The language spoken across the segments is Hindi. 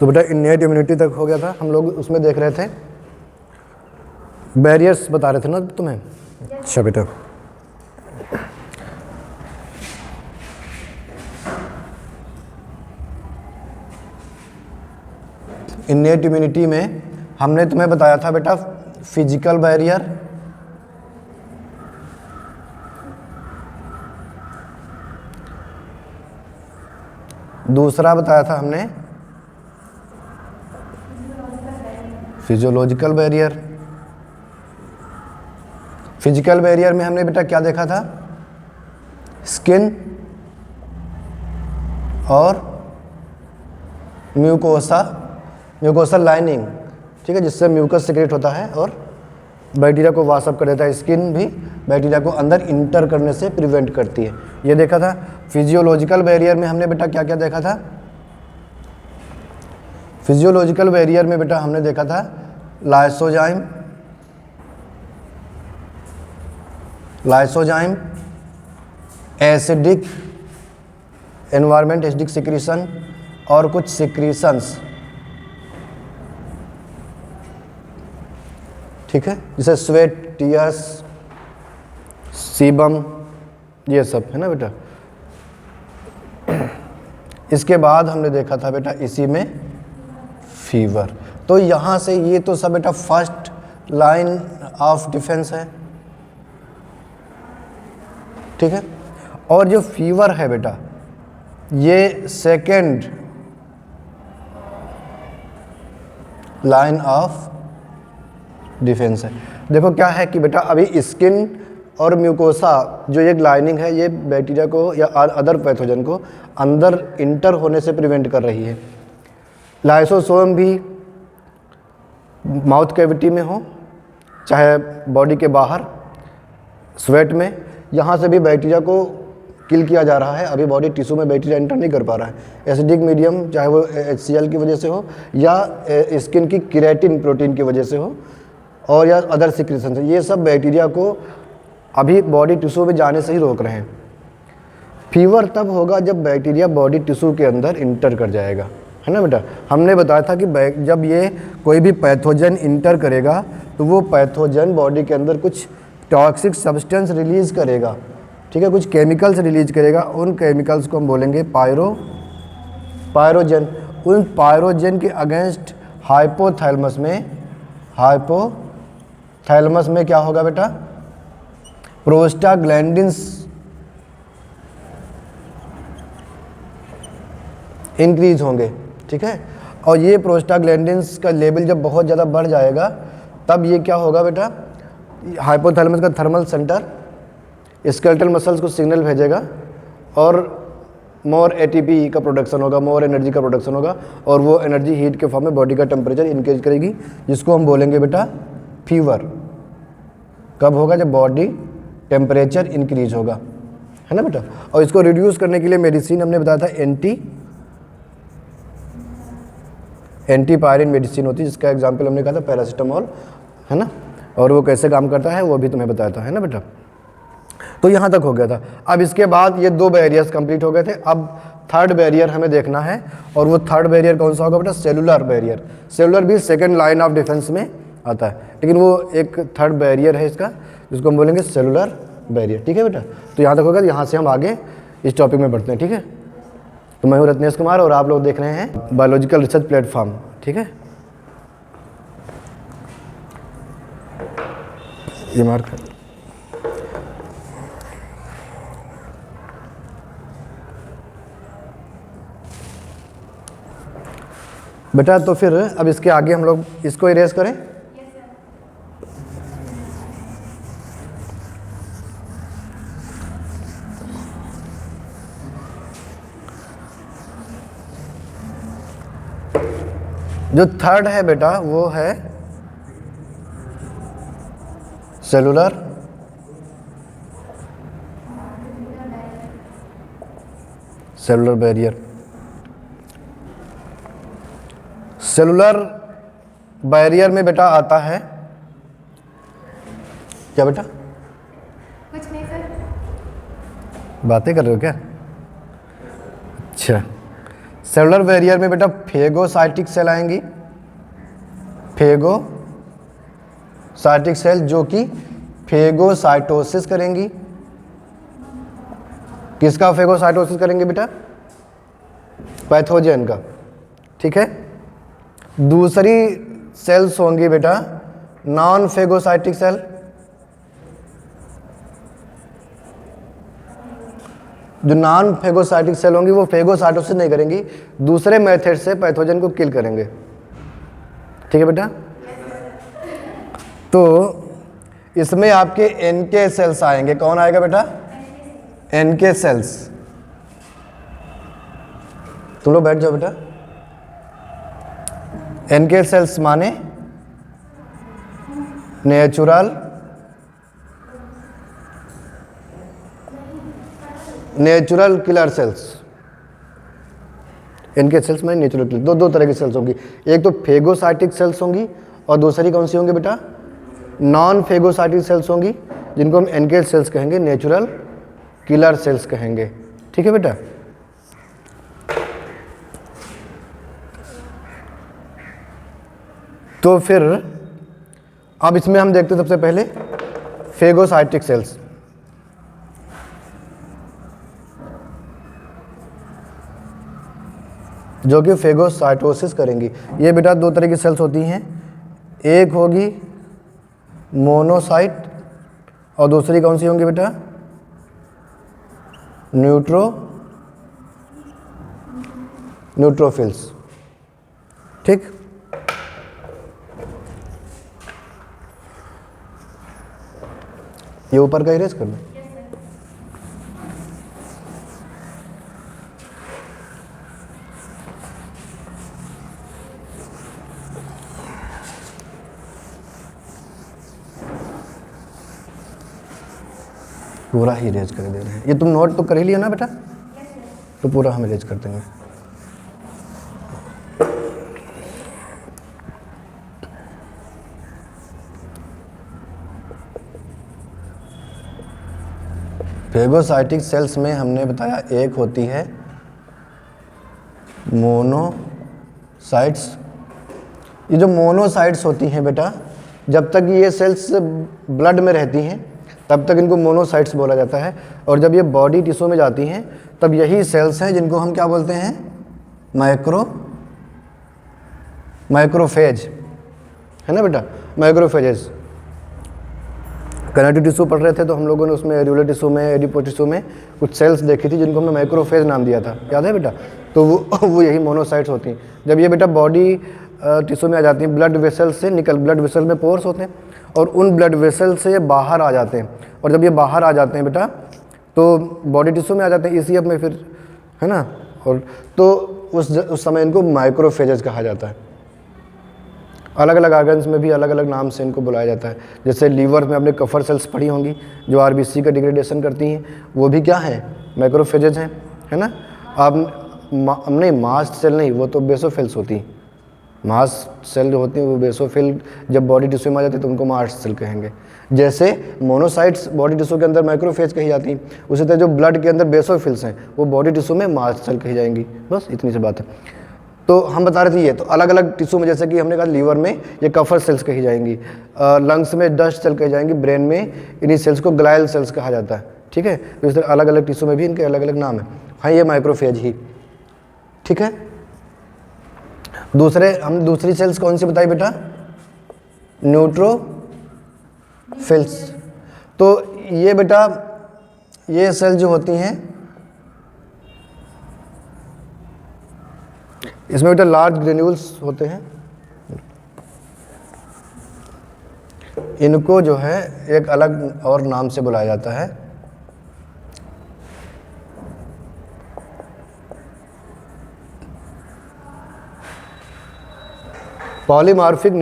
तो बेटा इननेट इम्यूनिटी तक हो गया था, हम लोग उसमें देख रहे थे, बैरियर्स बता रहे थे ना तुम्हें। अच्छा बेटा, इननेट इम्यूनिटी में हमने तुम्हें बताया था बेटा फिजिकल बैरियर, दूसरा बताया था हमने फिजियोलॉजिकल बैरियर। फिजिकल बैरियर में हमने बेटा क्या देखा था, स्किन और म्यूकोसा लाइनिंग, ठीक है, जिससे म्यूकस सिक्रेट होता है और बैक्टीरिया को वाशअप कर देता है। स्किन भी बैक्टीरिया को अंदर इंटर करने से प्रिवेंट करती है, ये देखा था। फिजियोलॉजिकल बैरियर में हमने बेटा क्या क्या देखा था, फिजियोलॉजिकल बैरियर में बेटा हमने देखा था lysozyme, acidic environment, acidic secretion और कुछ सिक्रीशंस, ठीक है, जैसे स्वेट, टीयर्स, सीबम, ये सब है ना बेटा। इसके बाद हमने देखा था बेटा इसी में फीवर। तो यहाँ से ये तो सब बेटा फर्स्ट लाइन ऑफ डिफेंस है, ठीक है। और जो फीवर है बेटा ये सेकेंड लाइन ऑफ डिफेंस है। देखो क्या है कि बेटा अभी स्किन और म्यूकोसा जो एक लाइनिंग है, ये बैक्टीरिया को या अदर पैथोजन को अंदर इंटर होने से प्रिवेंट कर रही है। लाइसोसोम भी माउथ कैविटी में हो चाहे बॉडी के बाहर स्वेट में, यहाँ से भी बैक्टीरिया को किल किया जा रहा है। अभी बॉडी टिश्यू में बैक्टीरिया इंटर नहीं कर पा रहा है। एसिडिक मीडियम चाहे वो HCl की वजह से हो या स्किन की केराटिन प्रोटीन की वजह से हो और या अदर सिक्रीशन से, ये सब बैक्टीरिया को अभी बॉडी टिश्यू में जाने से ही रोक रहे हैं। फीवर तब होगा जब बैक्टीरिया बॉडी टिश्यू के अंदर इंटर कर जाएगा, है ना बेटा। हमने बताया था कि जब ये कोई भी पैथोजन इंटर करेगा तो वो पैथोजन बॉडी के अंदर कुछ टॉक्सिक सब्सटेंस रिलीज़ करेगा, ठीक है, कुछ केमिकल्स रिलीज करेगा। उन केमिकल्स को हम बोलेंगे पायरोजन। उन पायरोजन के अगेंस्ट हाइपोथैलेमस में क्या होगा बेटा, प्रोस्टाग्लैंडिन्स इंक्रीज होंगे, ठीक है। और ये प्रोस्टाग्लैंडिन्स का लेवल जब बहुत ज़्यादा बढ़ जाएगा तब ये क्या होगा बेटा, हाइपोथैलेमस का थर्मल सेंटर स्केलेटल मसल्स को सिग्नल भेजेगा और मोर ATP का प्रोडक्शन होगा, मोर एनर्जी का प्रोडक्शन होगा और वो एनर्जी हीट के फॉर्म में बॉडी का टेम्परेचर इंक्रीज करेगी, जिसको हम बोलेंगे बेटा फीवर। कब होगा, जब बॉडी टेम्परेचर इंक्रीज होगा, है ना बेटा। और इसको रिड्यूस करने के लिए मेडिसिन हमने बताया था एंटीपायरिन मेडिसिन होती है, जिसका एग्जाम्पल हमने कहा था पैरासीटामोल, है ना। और वो कैसे काम करता है वो भी तुम्हें बताया था, है ना बेटा। तो यहाँ तक हो गया था। अब इसके बाद ये 2 बैरियर्स कंप्लीट हो गए थे। अब थर्ड बैरियर हमें देखना है और वो थर्ड बैरियर कौन सा होगा बेटा, सेलुलर बैरियर। सेलुलर भी सेकंड लाइन ऑफ डिफेंस में आता है, लेकिन वो एक थर्ड बैरियर है इसका, जिसको हम बोलेंगे सेलुलर बैरियर, ठीक है बेटा। तो यहाँ तक होगा, यहाँ से हम आगे इस टॉपिक में बढ़ते हैं, ठीक है। तो मैं हूँ रत्नेश कुमार और आप लोग देख रहे हैं बायोलॉजिकल रिसर्च प्लेटफॉर्म, ठीक है। ये मार्क बेटा। तो फिर अब इसके आगे हम लोग इसको इरेज करें। जो थर्ड है बेटा वो है सेलुलर बैरियर। सेलुलर बैरियर में बेटा आता है क्या बेटा, कुछ नहीं सर, बातें कर रहे हो क्या? अच्छा सेलुलर बैरियर में बेटा फेगोसाइटिक सेल आएंगी, फेगोसाइटिक सेल जो कि फेगोसाइटोसिस करेंगी। किसका फेगोसाइटोसिस करेंगे बेटा? पैथोजन का। ठीक है। दूसरी सेल्स होंगी बेटा नॉन फेगोसाइटिक सेल, जो नॉन फेगोसाइटिक सेल होंगी वो फेगोसाइटोसिस नहीं करेंगी, दूसरे मेथड से पैथोजन को किल करेंगे। ठीक है बेटा। तो इसमें आपके एनके सेल्स आएंगे। कौन आएगा बेटा? NK cells. तुम लोग बैठ जाओ बेटा। एनके सेल्स माने नेचुरल किलर सेल्स। इनके सेल्स में नेचुरल किलर दो तरह की सेल्स होंगी, एक तो फेगोसाइटिक सेल्स होंगी और दूसरी कौन सी होंगी बेटा? नॉन फेगोसाइटिक सेल्स होंगी, जिनको हम एनके सेल्स कहेंगे, नेचुरल किलर सेल्स कहेंगे। ठीक है बेटा। तो फिर अब इसमें हम देखते हैं सबसे पहले फेगोसाइटिक सेल्स। जो कि फेगोसाइटोसिस करेंगी। ये बेटा दो तरह की सेल्स होती हैं, एक होगी मोनोसाइट और दूसरी कौन सी होंगी बेटा? न्यूट्रोफिल्स। ठीक। ये ऊपर का इरेज कर लो। पूरा ही इरेज कर दे रहे हैं। ये तुम नोट तो कर ही लिया ना बेटा? तो पूरा हम इरेज कर देंगे। फेगोसाइटिक सेल्स में हमने बताया एक होती है मोनोसाइट्स। ये जो मोनोसाइट्स होती हैं बेटा, जब तक ये सेल्स ब्लड में रहती हैं तब तक इनको मोनोसाइट्स बोला जाता है, और जब ये बॉडी टिश्यू में जाती हैं तब यही सेल्स हैं जिनको हम क्या बोलते हैं? माइक्रोफेज। है ना बेटा? माइक्रोफेजेस। कनेक्टिव टिश्यू पढ़ रहे थे तो हम लोगों ने उसमें एरियोलर टिश्यू में, एडिपो टिश्यू में कुछ सेल्स देखी थी जिनको हमने माइक्रोफेज नाम दिया था, याद है बेटा? तो वो यही मोनोसाइट्स होती हैं। जब ये बेटा बॉडी टिश्यू में आ जाती हैं, ब्लड वेसल से ब्लड वेसल में पोर्स होते हैं और उन ब्लड वेसल से ये बाहर आ जाते हैं, और जब ये बाहर आ जाते हैं बेटा तो बॉडी टिश्यू में आ जाते हैं, ईसीएफ में फिर, है ना? और तो उस समय इनको माइक्रोफेजेस कहा जाता है। अलग अलग ऑर्गन्स में भी अलग अलग नाम से इनको बुलाया जाता है। जैसे लीवर में आपने कफर सेल्स पढ़ी होंगी जो आरबीसी का डिग्रेडेशन करती हैं, वो भी क्या हैं? माइक्रोफेजेस हैं, है ना? आप नहीं, मास्ट सेल नहीं, वो तो बेसोफिल्स होती हैं। मास्ट सेल जो होती हैं वो बेसोफिल जब बॉडी टिश्यू में आ जाती है तो उनको मास्ट सेल कहेंगे। जैसे मोनोसाइट्स बॉडी टिश्यू के अंदर माइक्रोफेज कही जाती हैं, उसी तरह जो ब्लड के अंदर बेसोफिल्स हैं वो बॉडी टिश्यू में मास्ट सेल कही जाएंगी। बस इतनी सी बात है। तो हम बता रहे थे ये, तो अलग अलग टिश्यू में, जैसे कि हमने कहा लीवर में ये कफर सेल्स कही जाएंगी, लंग्स में डस्ट सेल कही जाएंगी, ब्रेन में इन्हीं सेल्स को ग्लायल सेल्स कहा जाता है। ठीक है। तो इस तरह अलग अलग टिश्यू में भी इनके अलग अलग नाम है। हाँ, ये माइक्रोफेज ही। ठीक है। दूसरी सेल्स कौन सी बताई बेटा? न्यूट्रोफिल्स। तो ये बेटा ये सेल जो होती हैं इसमें बेटा लार्ज ग्रेन्यूल्स होते हैं, इनको जो है एक अलग और नाम से बुलाया जाता है polymorphic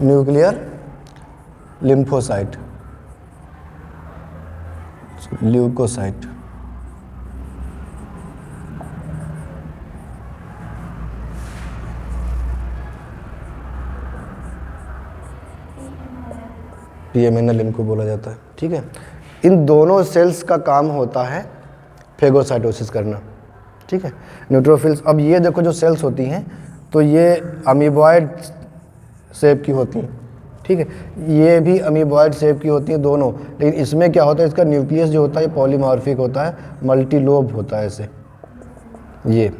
nuclear lymphocyte, leukocyte. PMNL इनको बोला जाता है, ठीक है। इन दोनों सेल्स का काम होता है फेगोसाइटोसिस करना, ठीक है। न्यूट्रोफिल्स, अब ये देखो जो सेल्स होती हैं तो ये अमीबॉइड शेप की होती हैं, ठीक है। ये भी अमीबॉइड शेप की होती हैं दोनों, लेकिन इसमें क्या होता है, इसका न्यूक्लियस जो होता है ये पॉलीमॉर्फिक होता है, मल्टीलोब होता है ऐसे, ये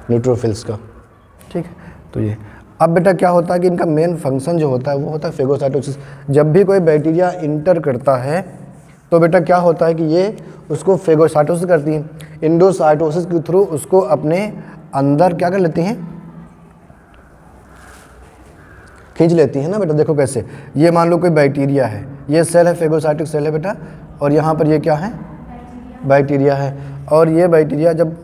न्यूट्रोफिल्स का, ठीक है। तो ये अब बेटा क्या होता है कि इनका मेन फंक्शन जो होता है वो होता है फेगोसाइटोसिस। जब भी कोई बैक्टीरिया इंटर करता है तो बेटा क्या होता है कि ये उसको फेगोसाइटोसिस करती है, इंडोसाइटोसिस के थ्रू उसको अपने अंदर क्या कर लेती हैं, खींच लेती हैं ना बेटा। देखो कैसे, ये मान लो कोई बैक्टीरिया है, ये सेल है, फेगोसाइटिक सेल है बेटा, और यहाँ पर ये क्या है, बैक्टीरिया है। और ये बैक्टीरिया जब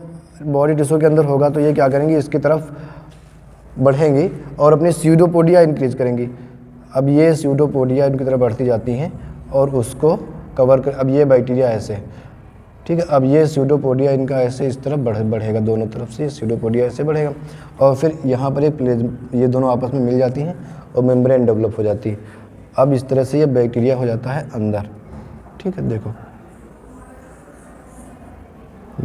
बॉडी टिश्यू के अंदर होगा तो ये क्या करेंगी, इसकी तरफ बढ़ेंगी और अपनी स्यूडोपोडिया इंक्रीज करेंगी। अब ये स्यूडोपोडिया इनकी तरफ बढ़ती जाती हैं और उसको कवर कर, अब ये बैक्टीरिया ऐसे, ठीक है। अब ये स्यूडोपोडिया इनका ऐसे इस तरफ बढ़ेगा, दोनों तरफ से स्यूडोपोडिया ऐसे बढ़ेगा और फिर यहाँ पर एक ये दोनों आपस में मिल जाती हैं और मेम्ब्रेन डेवलप हो जाती है। अब इस तरह से ये बैक्टीरिया हो जाता है अंदर, ठीक है। देखो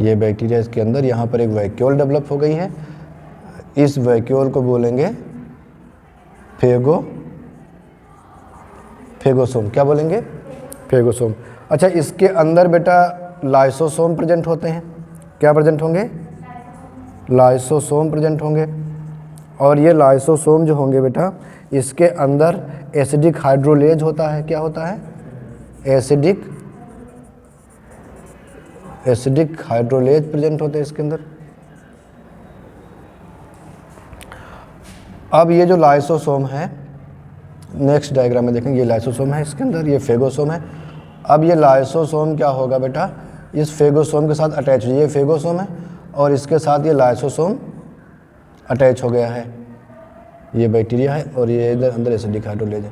ये बैक्टीरिया इसके अंदर, यहाँ पर एक वैक्यूल डेवलप हो गई है, इस वैक्यूल को बोलेंगे फेगोसोम। क्या बोलेंगे, फेगोसोम। अच्छा, इसके अंदर बेटा लाइसोसोम प्रेजेंट होते हैं। क्या प्रेजेंट होंगे, लाइसोसोम प्रेजेंट होंगे। और ये लाइसोसोम जो होंगे बेटा, इसके अंदर एसिडिक हाइड्रोलेज होता है। क्या होता है, एसिडिक हाइड्रोलेज प्रेजेंट होते हैं इसके अंदर। अब ये जो लाइसोसोम है, नेक्स्ट डायग्राम में देखेंगे, ये लाइसोसोम है इसके अंदर, ये फेगोसोम है। अब ये लाइसोसोम क्या होगा बेटा, इस फेगोसोम के साथ अटैच, ये फेगोसोम है और इसके साथ ये लाइसोसोम अटैच हो गया है, ये बैक्टीरिया है और ये इधर अंदर एसिडिक हाइड्रोलेज है।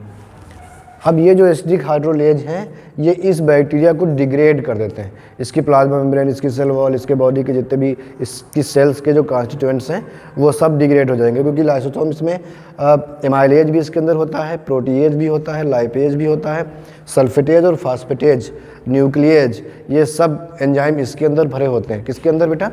अब ये जो एसिडिक हाइड्रोलेज हैं ये इस बैक्टीरिया को डिग्रेड कर देते हैं, इसकी प्लाज्मा मेम्ब्रेन, इसकी सेल वॉल, इसके बॉडी के जितने भी इसकी सेल्स के जो कॉन्स्टिट्यूएंट्स हैं वो सब डिग्रेड हो जाएंगे, क्योंकि लाइसोसोम इसमें एमाइलेज भी इसके अंदर होता है, प्रोटीएज भी होता है, लाइपेज भी होता है, सल्फेटेज और फास्फेटेज, न्यूक्लिएज, ये सब एंजाइम इसके अंदर भरे होते हैं। किसके अंदर बेटा,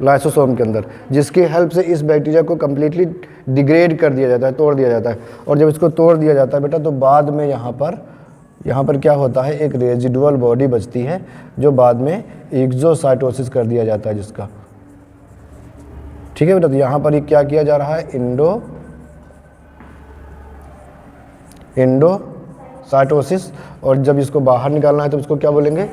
लाइसोसोम के अंदर, जिसकी हेल्प से इस बैक्टीरिया को कम्प्लीटली डिग्रेड कर दिया जाता है, तोड़ दिया जाता है। और जब इसको तोड़ दिया जाता है बेटा तो बाद में यहाँ पर क्या होता है, एक रेजिडुअल बॉडी बचती है जो बाद में एक्सोसाइटोसिस कर दिया जाता है जिसका, ठीक है बेटा। तो यहाँ पर क्या किया जा रहा है, इंडोसाइटोसिस, और जब इसको बाहर निकालना है तो इसको क्या बोलेंगे,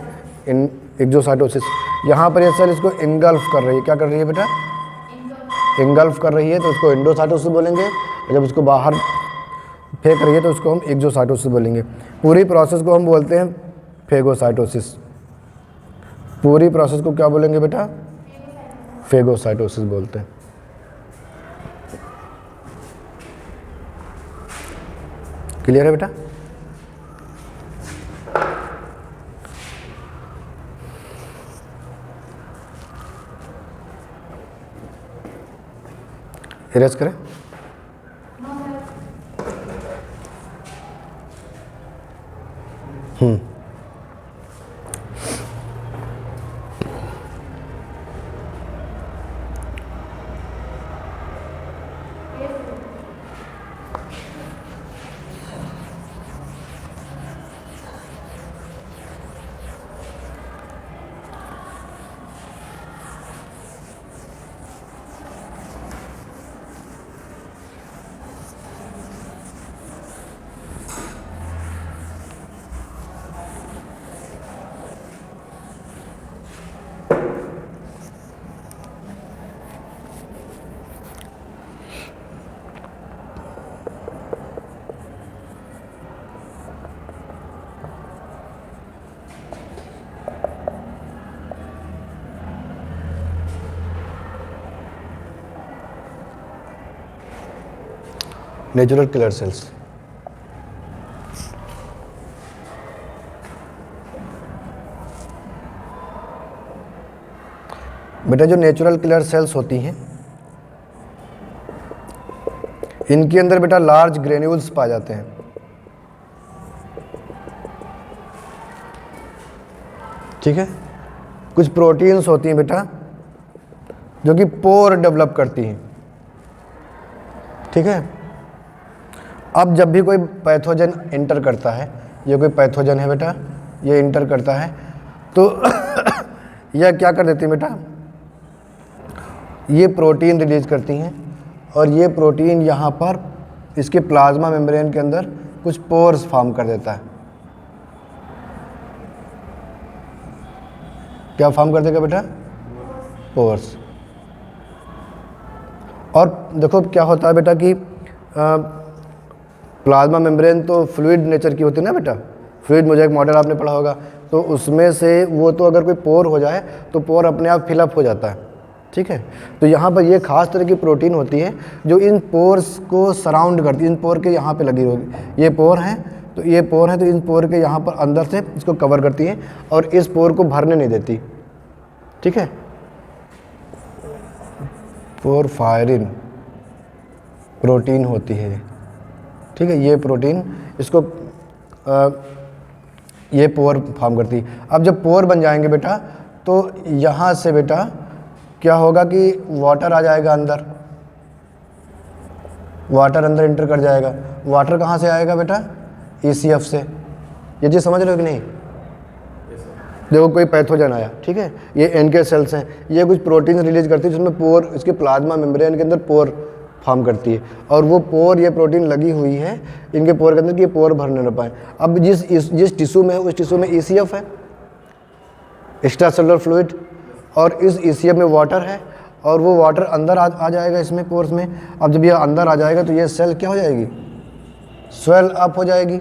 एक्सोसाइटोसिस। यहाँ पर ये सेल इसको इंगल्फ कर रही है, क्या कर रही है बेटा, इंगल्फ कर रही है, तो इसको इंडोसाइटोसिस बोलेंगे। जब इसको बाहर फेंक रही है तो उसको हम एक्सोसाइटोसिस बोलेंगे। पूरी प्रोसेस को हम बोलते हैं फेगोसाइटोसिस। पूरी प्रोसेस को क्या बोलेंगे बेटा, फेगोसाइटोसिस बोलते हैं। क्लियर है बेटा। इरेज करें। नेचुरल किलर सेल्स, बेटा जो नेचुरल किलर सेल्स होती हैं इनके अंदर बेटा लार्ज ग्रेन्यूल्स पाए जाते हैं। ठीक है। कुछ प्रोटीन्स होती हैं बेटा जो कि पोर डेवलप करती हैं, ठीक है। अब जब भी कोई पैथोजन इंटर करता है, ये कोई पैथोजन है बेटा, ये इंटर करता है तो यह क्या कर देती है बेटा, ये प्रोटीन रिलीज करती हैं और ये प्रोटीन यहाँ पर इसके प्लाज्मा मेम्ब्रेन के अंदर कुछ पोर्स फॉर्म कर देता है। क्या फॉर्म कर देगा बेटा? पोर्स। और देखो क्या होता है बेटा कि प्लाज्मा मेम्ब्रेन तो फ्लूइड नेचर की होती है ना बेटा, फ्लूइड मोज़ेक मॉडल आपने पढ़ा होगा, तो उसमें से वो तो अगर कोई पोर हो जाए तो पोर अपने आप फिलअप हो जाता है, ठीक है। तो यहाँ पर ये खास तरह की प्रोटीन होती है जो इन पोर्स को सराउंड करती है, इन पोर के यहाँ पे लगी होगी, ये पोर हैं तो ये पोर हैं तो इन पोर के यहाँ पर अंदर से इसको कवर करती है और इस पोर को भरने नहीं देती, ठीक है। पोरफायरिन प्रोटीन होती है, ठीक है, ये प्रोटीन इसको ये पोर फॉर्म करती है। अब जब पोर बन जाएंगे बेटा तो यहाँ से बेटा क्या होगा कि वाटर आ जाएगा अंदर, वाटर अंदर इंटर कर जाएगा। वाटर कहाँ से आएगा बेटा? ECF से। ये चीज़ समझ रहे हो कि नहीं? देखो कोई पैथोजन आया, ठीक है, ये NK सेल्स हैं, ये कुछ प्रोटीन रिलीज करती है जिसमें पोर, इसके प्लाज्मा मेम्ब्रेन के अंदर पोर फॉर्म करती है और वो पोर, ये प्रोटीन लगी हुई है इनके पोर के अंदर कि ये पोर भरने न पाए। अब जिस टिश्यू में है उस टिश्यू में ECF है, एक्स्ट्रा सेलुलर फ्लूइड, और इस ECF में वाटर है और वो वाटर अंदर आ जाएगा इसमें पोर्स में। अब जब ये अंदर आ जाएगा तो ये सेल क्या हो जाएगी? स्वेल अप हो जाएगी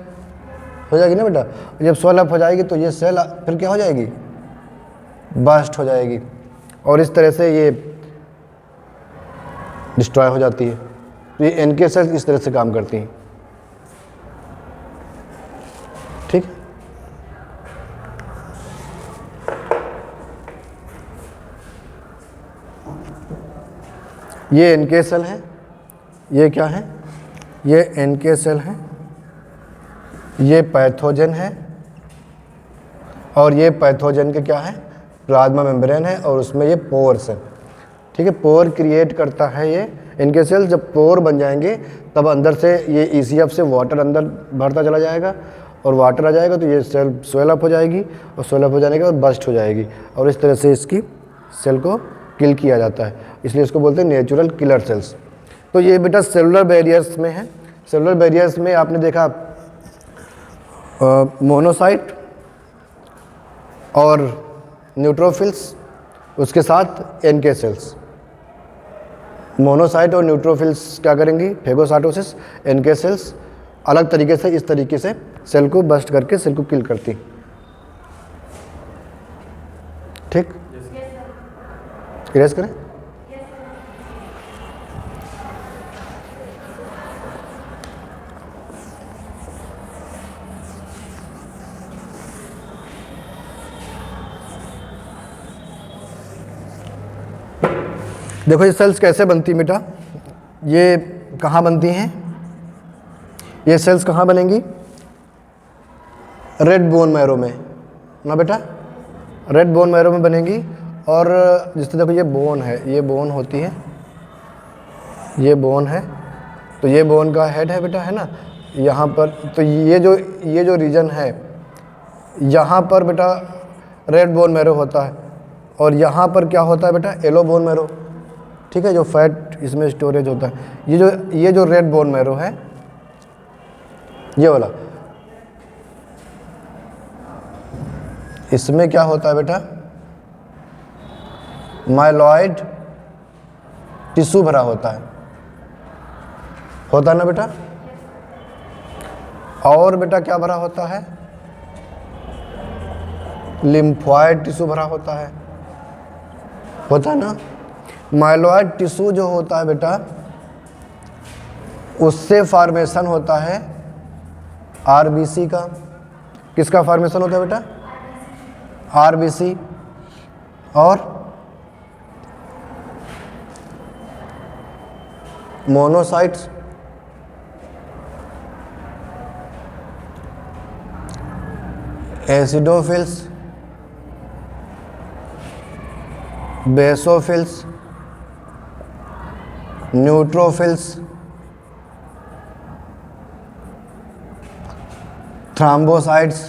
ना बेटा। जब स्वेल अप हो जाएगी तो ये सेल फिर क्या हो जाएगी? बर्स्ट हो जाएगी और इस तरह से ये डिस्ट्रॉय हो जाती है। तो ये NK सेल्स इस तरह से काम करती हैं, ठीक। ये NK सेल है, ये क्या है? ये NK सेल है, ये पैथोजन है और ये पैथोजन के क्या है? प्लाज्मा मेम्ब्रेन है और उसमें ये पोर्स है, ठीक है। पोर क्रिएट करता है ये NK सेल। जब पोर बन जाएंगे तब अंदर से ये ECF से वाटर अंदर भरता चला जाएगा और वाटर आ जाएगा तो ये सेल स्वेल अप हो जाएगी और स्वेल अप हो जाने के बाद बस्ट हो जाएगी और इस तरह से इसकी सेल को किल किया जाता है, इसलिए इसको बोलते हैं नेचुरल किलर सेल्स। तो ये बेटा सेलुलर बैरियर्स में है। सेलुलर बैरियर्स में आपने देखा मोनोसाइट और न्यूट्रोफिल्स, उसके साथ NK सेल्स। मोनोसाइट और न्यूट्रोफिल्स क्या करेंगी? फेगोसाइटोसिस। NK सेल्स अलग तरीके से, इस तरीके से सेल को बस्ट करके सेल को किल करती, ठीक। इरेज करें। देखो ये सेल्स कैसे बनती हैं बेटा, ये कहाँ बनती हैं? ये सेल्स कहाँ बनेंगी? रेड बोन मैरो में ना बेटा, रेड बोन मैरो में बनेंगी। और जिस तरह देखो ये बोन है, ये बोन होती है, ये बोन है, तो ये बोन का हेड है बेटा, है ना, यहाँ पर। तो ये जो रीजन है यहाँ पर बेटा रेड बोन मैरो होता है और यहाँ पर क्या होता है बेटा? येलो बोन मैरो, ठीक है, जो फैट इसमें स्टोरेज होता है। ये जो रेड बोन मैरो है, ये वाला, इसमें क्या होता है बेटा? माइलॉइड टिश्यू भरा होता है ना बेटा। और बेटा क्या भरा होता है? लिम्फॉइड टिश्यू भरा होता है ना। माइलॉइड टिश्यू जो होता है बेटा, उससे फॉर्मेशन होता है RBC का। किसका फॉर्मेशन होता है बेटा? RBC। और monocytes, acidophils basophils, neutrophils, thrombocytes,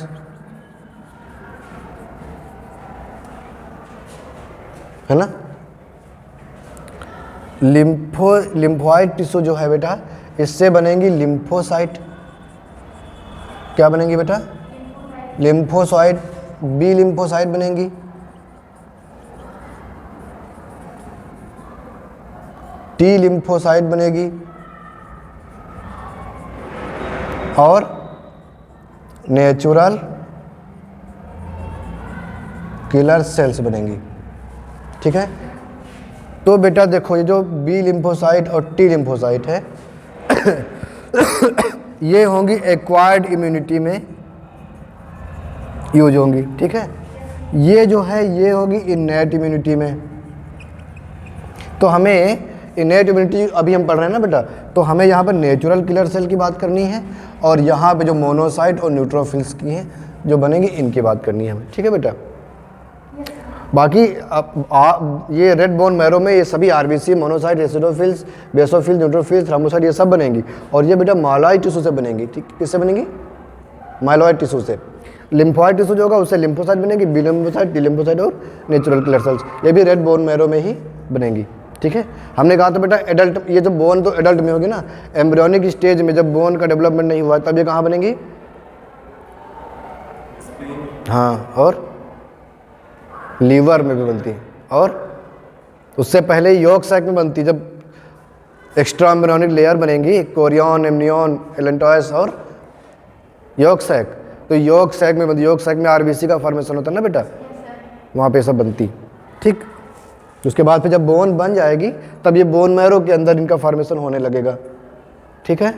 है ना। लिम्फोइड टिश्यू जो है बेटा, इससे बनेंगी लिम्फोसाइट। क्या बनेंगी बेटा? लिम्फोसाइट। बी लिम्फोसाइट बनेंगी, टी लिम्फोसाइट बनेगी, और नेचुरल किलर सेल्स बनेंगी। ठीक है। तो बेटा देखो, ये जो बी लिम्फोसाइट और टी लिम्फोसाइट है ये होंगी एक्वायर्ड इम्यूनिटी में यूज होंगी। ठीक है। ये जो है ये होगी इननेट इम्यूनिटी में। तो हमें इननेट इम्यूनिटी अभी हम पढ़ रहे हैं ना बेटा, तो हमें यहाँ पर नेचुरल किलर सेल की बात करनी है, और यहाँ पे जो मोनोसाइट और न्यूट्रोफिल्स की हैं जो बनेंगी, इनकी बात करनी है हमें। ठीक है बेटा। बाकी ये रेड बोन मैरो में ये सभी RBC, monocyte, acidophils, basophils, neutrophils, thrombocyte ये सब बनेंगी, और ये बेटा माइलॉइड टिश्यू से बनेंगी। ठीक, किससे बनेंगी? माइलॉइड टिश्यू से। लिम्फोइड टिश्यू जो होगा उससे लिम्फोसाइट बनेगी, बी लिम्फोसाइट, टी लिम्फोसाइट और नेचुरल किलर सेल्स, ये भी रेड बोन मैरो में ही बनेंगी। ठीक है। हमने कहा था बेटा एडल्ट, ये जब बोन तो एडल्ट में होगी ना, एम्ब्रियोनिक स्टेज में जब बोन का डेवलपमेंट नहीं हुआ तब ये कहाँ बनेंगी? हाँ, और लीवर में भी बनती है, और उससे पहले यॉर्क सैक में बनती, जब एक्स्ट्रा एम्ब्रियोनिक लेयर बनेंगी, कोरियन, एमनियन, एलेंटॉयस और यॉर्क सैक, तो यॉर्क सैक में बनती। यॉर्क सैक में आरबीसी का फॉर्मेशन होता है ना बेटा, वहाँ पे सब बनती। ठीक। उसके बाद फिर जब बोन बन जाएगी तब ये बोन मैरो के अंदर इनका फॉर्मेशन होने लगेगा। ठीक है।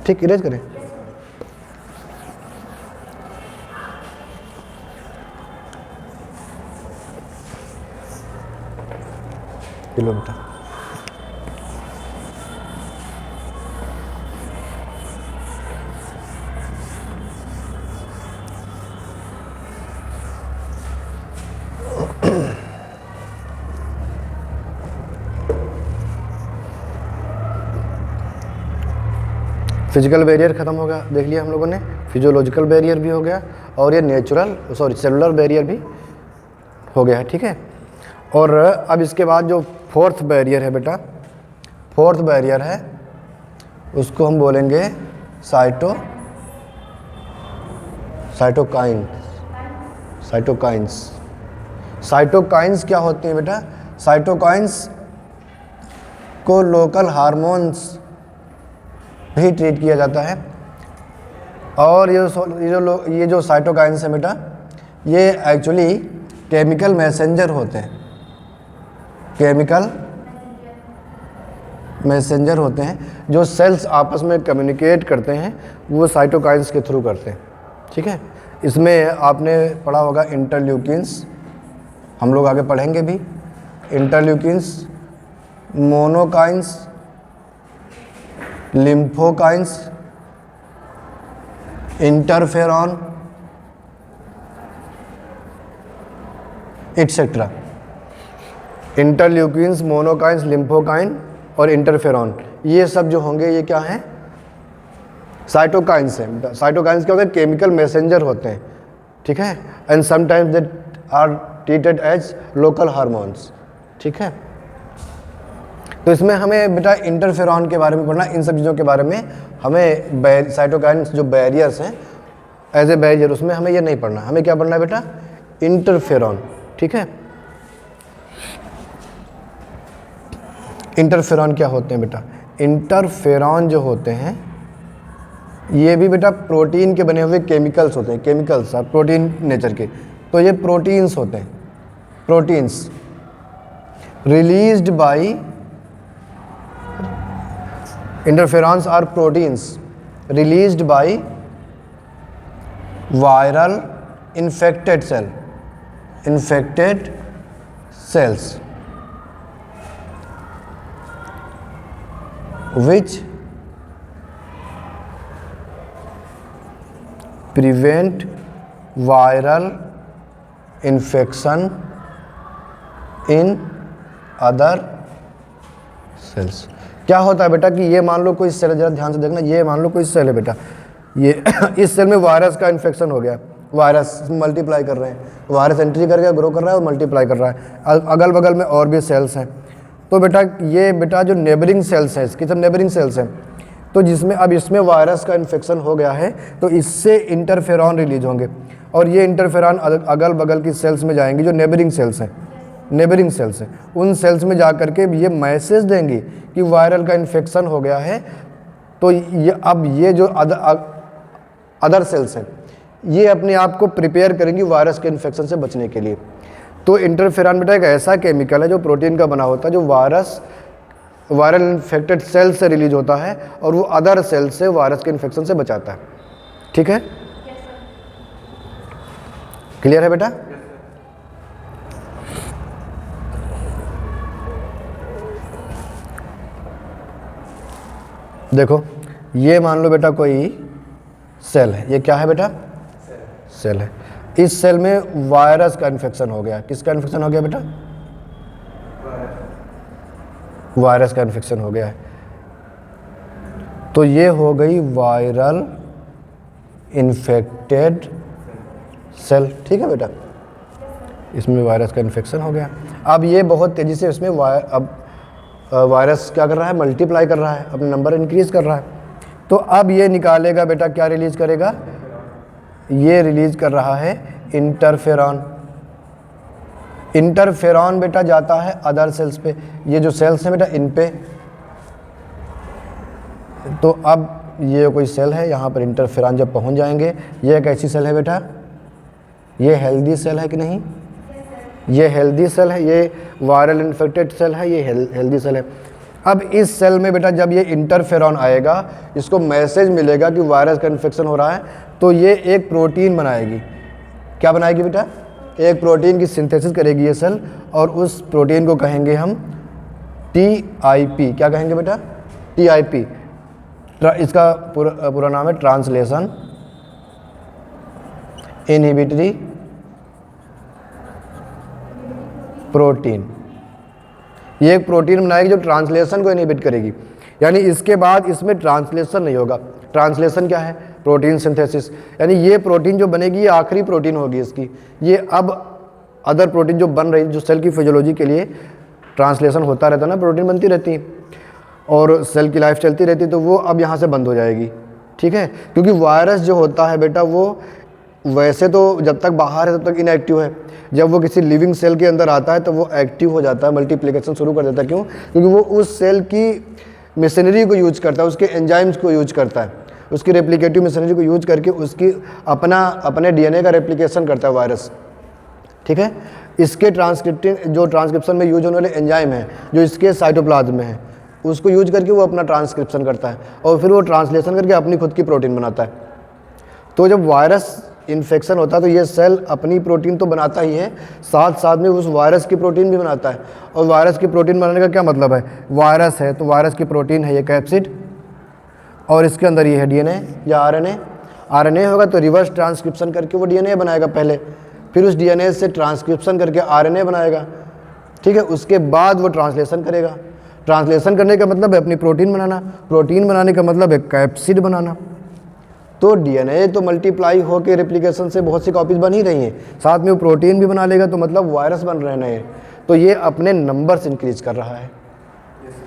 ठीक, इरेज करें। किलो बेटा, फिजिकल बैरियर ख़त्म हो गया, देख लिया हम लोगों ने। फिजियोलॉजिकल बैरियर भी हो गया, और ये सेलुलर बैरियर भी हो गया है। ठीक है। और अब इसके बाद जो फोर्थ बैरियर है बेटा, फोर्थ बैरियर है उसको हम बोलेंगे साइटोकाइंस क्या होती हैं बेटा? साइटोकाइंस को लोकल हार्मोन्स भी ट्रीट किया जाता है, और ये जो साइटोकाइंस है बेटा, ये एक्चुअली केमिकल मैसेंजर होते हैं। केमिकल मैसेंजर होते हैं जो सेल्स आपस में कम्युनिकेट करते हैं, वो साइटोकाइंस के थ्रू करते हैं। ठीक है। इसमें आपने पढ़ा होगा इंटरल्यूकिन्स, हम लोग आगे पढ़ेंगे भी। Interleukins, monokines, lymphokines, interferon etcetera. Interleukins, monokines, lymphokine और इंटरफेरॉन, ये सब जो होंगे ये क्या हैं? साइटोकाइंस हैं। साइटोकाइंस क्या होते हैं? केमिकल मैसेंजर होते हैं। ठीक है। And sometimes they are treated as local hormones. ठीक है। तो इसमें हमें बेटा इंटरफेरॉन के बारे में पढ़ना, इन सब चीज़ों के बारे में हमें। साइटोकाइंस जो बैरियर्स हैं एज ए बैरियर, उसमें हमें ये नहीं पढ़ना। हमें क्या पढ़ना है बेटा? इंटरफेरॉन। ठीक है। इंटरफेरॉन क्या होते हैं बेटा? इंटरफेरॉन जो होते हैं ये भी बेटा प्रोटीन के बने हुए केमिकल्स होते हैं। केमिकल्स और प्रोटीन नेचर के, तो ये प्रोटीन्स होते हैं। Proteins released by interferons are proteins released by viral infected cells which prevent viral infection in other sales. क्या होता है बेटा कि ये मान लो कोई सेल, जरा ध्यान से देखना, ये मान लो कोई सेल है बेटा, ये इस सेल में वायरस का इन्फेक्शन हो गया, वायरस मल्टीप्लाई कर रहे हैं, वायरस एंट्री कर गया, ग्रो कर रहा है और मल्टीप्लाई कर रहा है, अगल बगल में और भी सेल्स हैं। तो बेटा ये बेटा जो नेबरिंग सेल्स हैं, इसकी सब नेबरिंग सेल्स हैं, तो जिसमें अब इसमें वायरस का इन्फेक्शन हो गया है तो इससे इंटरफेरॉन रिलीज होंगे और ये इंटरफेरॉन अगल बगल की सेल्स में जाएंगी जो नेबरिंग सेल्स हैं, नेबरिंग सेल्स हैं, उन सेल्स में जा कर के ये मैसेज देंगी कि वायरल का इन्फेक्शन हो गया है। तो ये अब ये जो अदर सेल्स हैं ये अपने आप को प्रिपेयर करेंगी वायरस के इन्फेक्शन से बचने के लिए। तो इंटरफेरॉन बेटा एक ऐसा केमिकल है जो प्रोटीन का बना होता है, जो वायरल इन्फेक्टेड सेल से रिलीज होता है और वो अदर सेल से वायरस के इन्फेक्शन से बचाता है। ठीक है, क्लियर है बेटा? देखो ये मान लो बेटा कोई सेल है, ये क्या है बेटा? सेल है। इस सेल में वायरस का इन्फेक्शन हो गया। किसका इन्फेक्शन हो गया बेटा? वायरस का इन्फेक्शन हो गया है। तो ये हो गई वायरल इन्फेक्टेड सेल। ठीक है बेटा, इसमें वायरस का इन्फेक्शन हो गया। अब ये बहुत तेज़ी से इसमें वायरस क्या कर रहा है? मल्टीप्लाई कर रहा है, अपने नंबर इंक्रीज कर रहा है। तो अब ये निकालेगा बेटा, क्या रिलीज करेगा? ये रिलीज कर रहा है इंटरफेरॉन। इंटरफेरॉन बेटा जाता है अदर सेल्स पे, ये जो सेल्स हैं बेटा इन पे। तो अब ये कोई सेल है, यहाँ पर इंटरफेरॉन जब पहुँच जाएंगे, ये एक ऐसी सेल है बेटा, ये हेल्दी सेल है कि नहीं? ये हेल्दी सेल है, ये वायरल इन्फेक्टेड सेल है, ये हेल्दी सेल है। अब इस सेल में बेटा जब ये इंटरफेरॉन आएगा, इसको मैसेज मिलेगा कि वायरस का इन्फेक्शन हो रहा है, तो ये एक प्रोटीन बनाएगी। क्या बनाएगी बेटा? एक प्रोटीन की सिंथेसिस करेगी ये सेल, और उस प्रोटीन को कहेंगे हम TIP। क्या कहेंगे बेटा? TIP। इसका पूरा नाम है ट्रांसलेशन इनहिबिटरी प्रोटीन। ये एक प्रोटीन बनाएगी जो ट्रांसलेशन को इनहिबिट करेगी, यानी इसके बाद इसमें ट्रांसलेशन नहीं होगा। ट्रांसलेशन क्या है? Protein synthesis. यानी ये प्रोटीन जो बनेगी ये आखिरी प्रोटीन होगी इसकी। ये अब अदर प्रोटीन जो बन रही, जो सेल की फिजियोलॉजी के लिए ट्रांसलेशन होता रहता है ना, प्रोटीन बनती रहती है और सेल की लाइफ चलती रहती है, तो वो अब यहाँ से बंद हो जाएगी। ठीक है, क्योंकि वायरस जो होता है बेटा वो वैसे तो जब तक बाहर है तब तक इनएक्टिव है, जब वो किसी लिविंग सेल के अंदर आता है तो वो एक्टिव हो जाता है, मल्टीप्लिकेशन शुरू कर देता है। क्यों? क्योंकि वो उस सेल की मशीनरी को यूज करता है, उसके एंजाइम्स को यूज करता है, उसकी रेप्लिकेटिव मशीनरी को यूज करके उसकी अपने DNA का रेप्लिकेशन करता है वायरस। ठीक है, इसके ट्रांसक्रिप्शन में यूज होने वाले एंजाइम है जो इसके साइटोप्लाज्म में है, उसको यूज करके वो अपना ट्रांसक्रिप्शन करता है और फिर वो ट्रांसलेशन करके अपनी खुद की प्रोटीन बनाता है। तो जब वायरस इन्फेक्शन होता है तो ये सेल अपनी प्रोटीन तो बनाता ही है, साथ साथ में उस वायरस की प्रोटीन भी बनाता है। और वायरस की प्रोटीन बनाने का क्या मतलब है? वायरस है तो वायरस की प्रोटीन है ये कैप्सिड, और इसके अंदर ये है DNA या RNA होगा तो रिवर्स ट्रांसक्रिप्शन करके वो DNA बनाएगा पहले, फिर उस DNA से ट्रांसक्रिप्शन करके RNA बनाएगा। ठीक है, उसके बाद वो ट्रांसलेशन करेगा। ट्रांसलेशन करने का मतलब है अपनी प्रोटीन बनाना, प्रोटीन बनाने का मतलब है कैप्सिड बनाना। तो DNA तो मल्टीप्लाई होकर रेप्लिकेशन से बहुत सी कॉपीज बन ही रही हैं, साथ में वो प्रोटीन भी बना लेगा, तो मतलब वायरस बन रहे हैं नए। तो ये अपने नंबर्स इंक्रीज कर रहा है।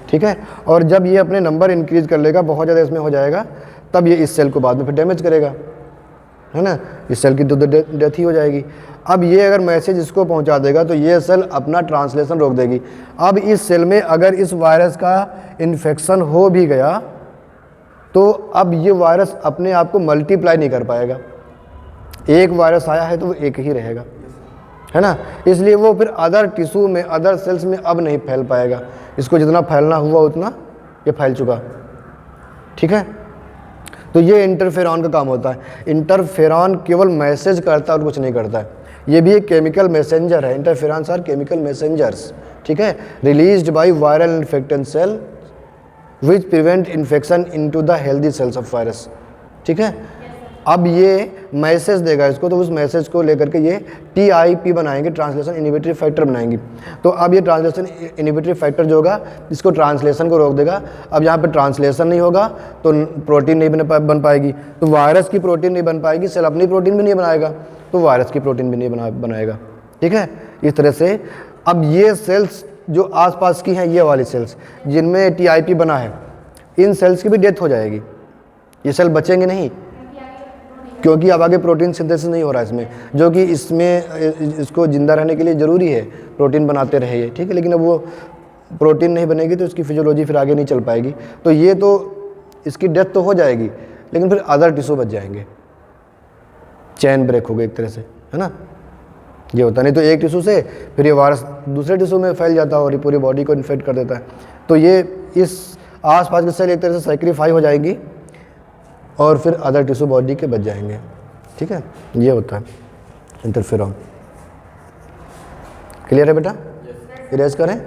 ठीक है, और जब ये अपने नंबर इंक्रीज कर लेगा, बहुत ज़्यादा इसमें हो जाएगा, तब ये इस सेल को बाद में फिर डैमेज करेगा, है ना, इस सेल की तो डेथ ही हो जाएगी। अब ये अगर मैसेज इसको पहुंचा देगा तो ये सेल अपना ट्रांसलेशन रोक देगी। अब इस सेल में अगर इस वायरस का इन्फेक्शन हो भी गया तो अब ये वायरस अपने आप को मल्टीप्लाई नहीं कर पाएगा। एक वायरस आया है तो वो एक ही रहेगा, है ना, इसलिए वो फिर अदर टिश्यू में, अदर सेल्स में अब नहीं फैल पाएगा। इसको जितना फैलना हुआ उतना ये फैल चुका। ठीक है, तो ये इंटरफेरॉन का काम होता है। इंटरफेरॉन केवल मैसेज करता है और कुछ नहीं करता है। ये भी एक केमिकल मैसेंजर है। Interferons are chemical messengers. ठीक है, released by viral infected cell which prevent infection into the healthy cells of virus. ठीक है, अब ये मैसेज देगा इसको, तो उस मैसेज को लेकर के ये TIP बनाएंगे, ट्रांसलेशन इनहिबिटरी फैक्टर बनाएंगे। तो अब ये ट्रांसलेशन इनहिबिटरी फैक्टर जो होगा इसको ट्रांसलेशन को रोक देगा। अब यहाँ पे ट्रांसलेशन नहीं होगा तो प्रोटीन नहीं बन पाएगी, तो वायरस की प्रोटीन नहीं बन पाएगी, सेल अपनी प्रोटीन भी नहीं बनाएगा तो वायरस की प्रोटीन भी नहीं बनाएगा। ठीक है, इस तरह से अब ये सेल्स जो आसपास की हैं, ये वाली सेल्स जिनमें TIP बना है, इन सेल्स की भी डेथ हो जाएगी, ये सेल बचेंगे नहीं, क्योंकि अब आगे प्रोटीन सिंथेसिस नहीं हो रहा है इसमें, जो कि इसमें इसको ज़िंदा रहने के लिए ज़रूरी है, प्रोटीन बनाते रहे ये। ठीक है, लेकिन अब वो प्रोटीन नहीं बनेगी तो इसकी फिजियोलॉजी फिर आगे नहीं चल पाएगी, तो ये तो इसकी डेथ तो हो जाएगी, लेकिन फिर अदर टिश्यू बच जाएंगे, चैन ब्रेक हो गई एक तरह से, है ना। ये होता नहीं तो एक टिश्यू से फिर ये वायरस दूसरे टिश्यू में फैल जाता है और ये पूरी बॉडी को इन्फेक्ट कर देता है। तो ये इस आसपास के सेल एक तरह से सैक्रिफाई हो जाएगी और फिर अदर टिश्यू बॉडी के बच जाएंगे। ठीक है, ये होता है इंटरफेरॉन। क्लियर है बेटा? इरेज करें।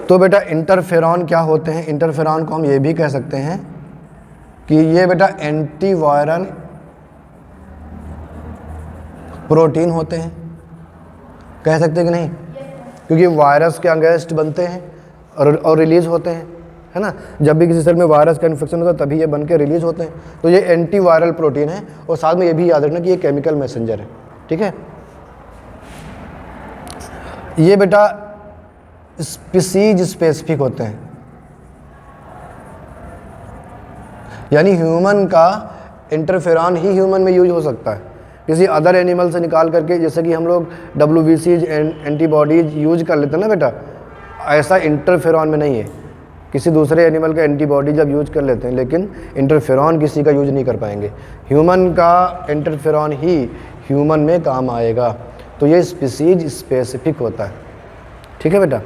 तो बेटा इंटरफेरॉन क्या होते हैं? इंटरफेरॉन को हम ये भी कह सकते हैं कि ये बेटा एंटीवायरल प्रोटीन होते हैं, कह सकते हैं कि नहीं? क्योंकि वायरस के अगेंस्ट बनते हैं और रिलीज होते हैं, है ना। जब भी किसी सेल में वायरस का इन्फेक्शन होता है तभी ये बन के रिलीज होते हैं। तो ये एंटीवायरल प्रोटीन है और साथ में ये भी याद रखना कि ये केमिकल मैसेंजर है। ठीक है, ये बेटा स्पीसीज स्पेसिफिक होते हैं, यानी ह्यूमन का इंटरफेरॉन ही ह्यूमन में यूज हो सकता है, किसी अदर एनिमल से निकाल करके, जैसे कि हम लोग WBCs एंटीबॉडीज यूज कर लेते हैं ना बेटा, ऐसा इंटरफेरॉन में नहीं है। किसी दूसरे एनिमल का एंटीबॉडी जब यूज कर लेते हैं, लेकिन इंटरफेरॉन किसी का यूज नहीं कर पाएंगे। ह्यूमन का इंटरफेरॉन ही ह्यूमन में काम आएगा, तो ये स्पीसीज स्पेसिफिक होता है। ठीक है बेटा,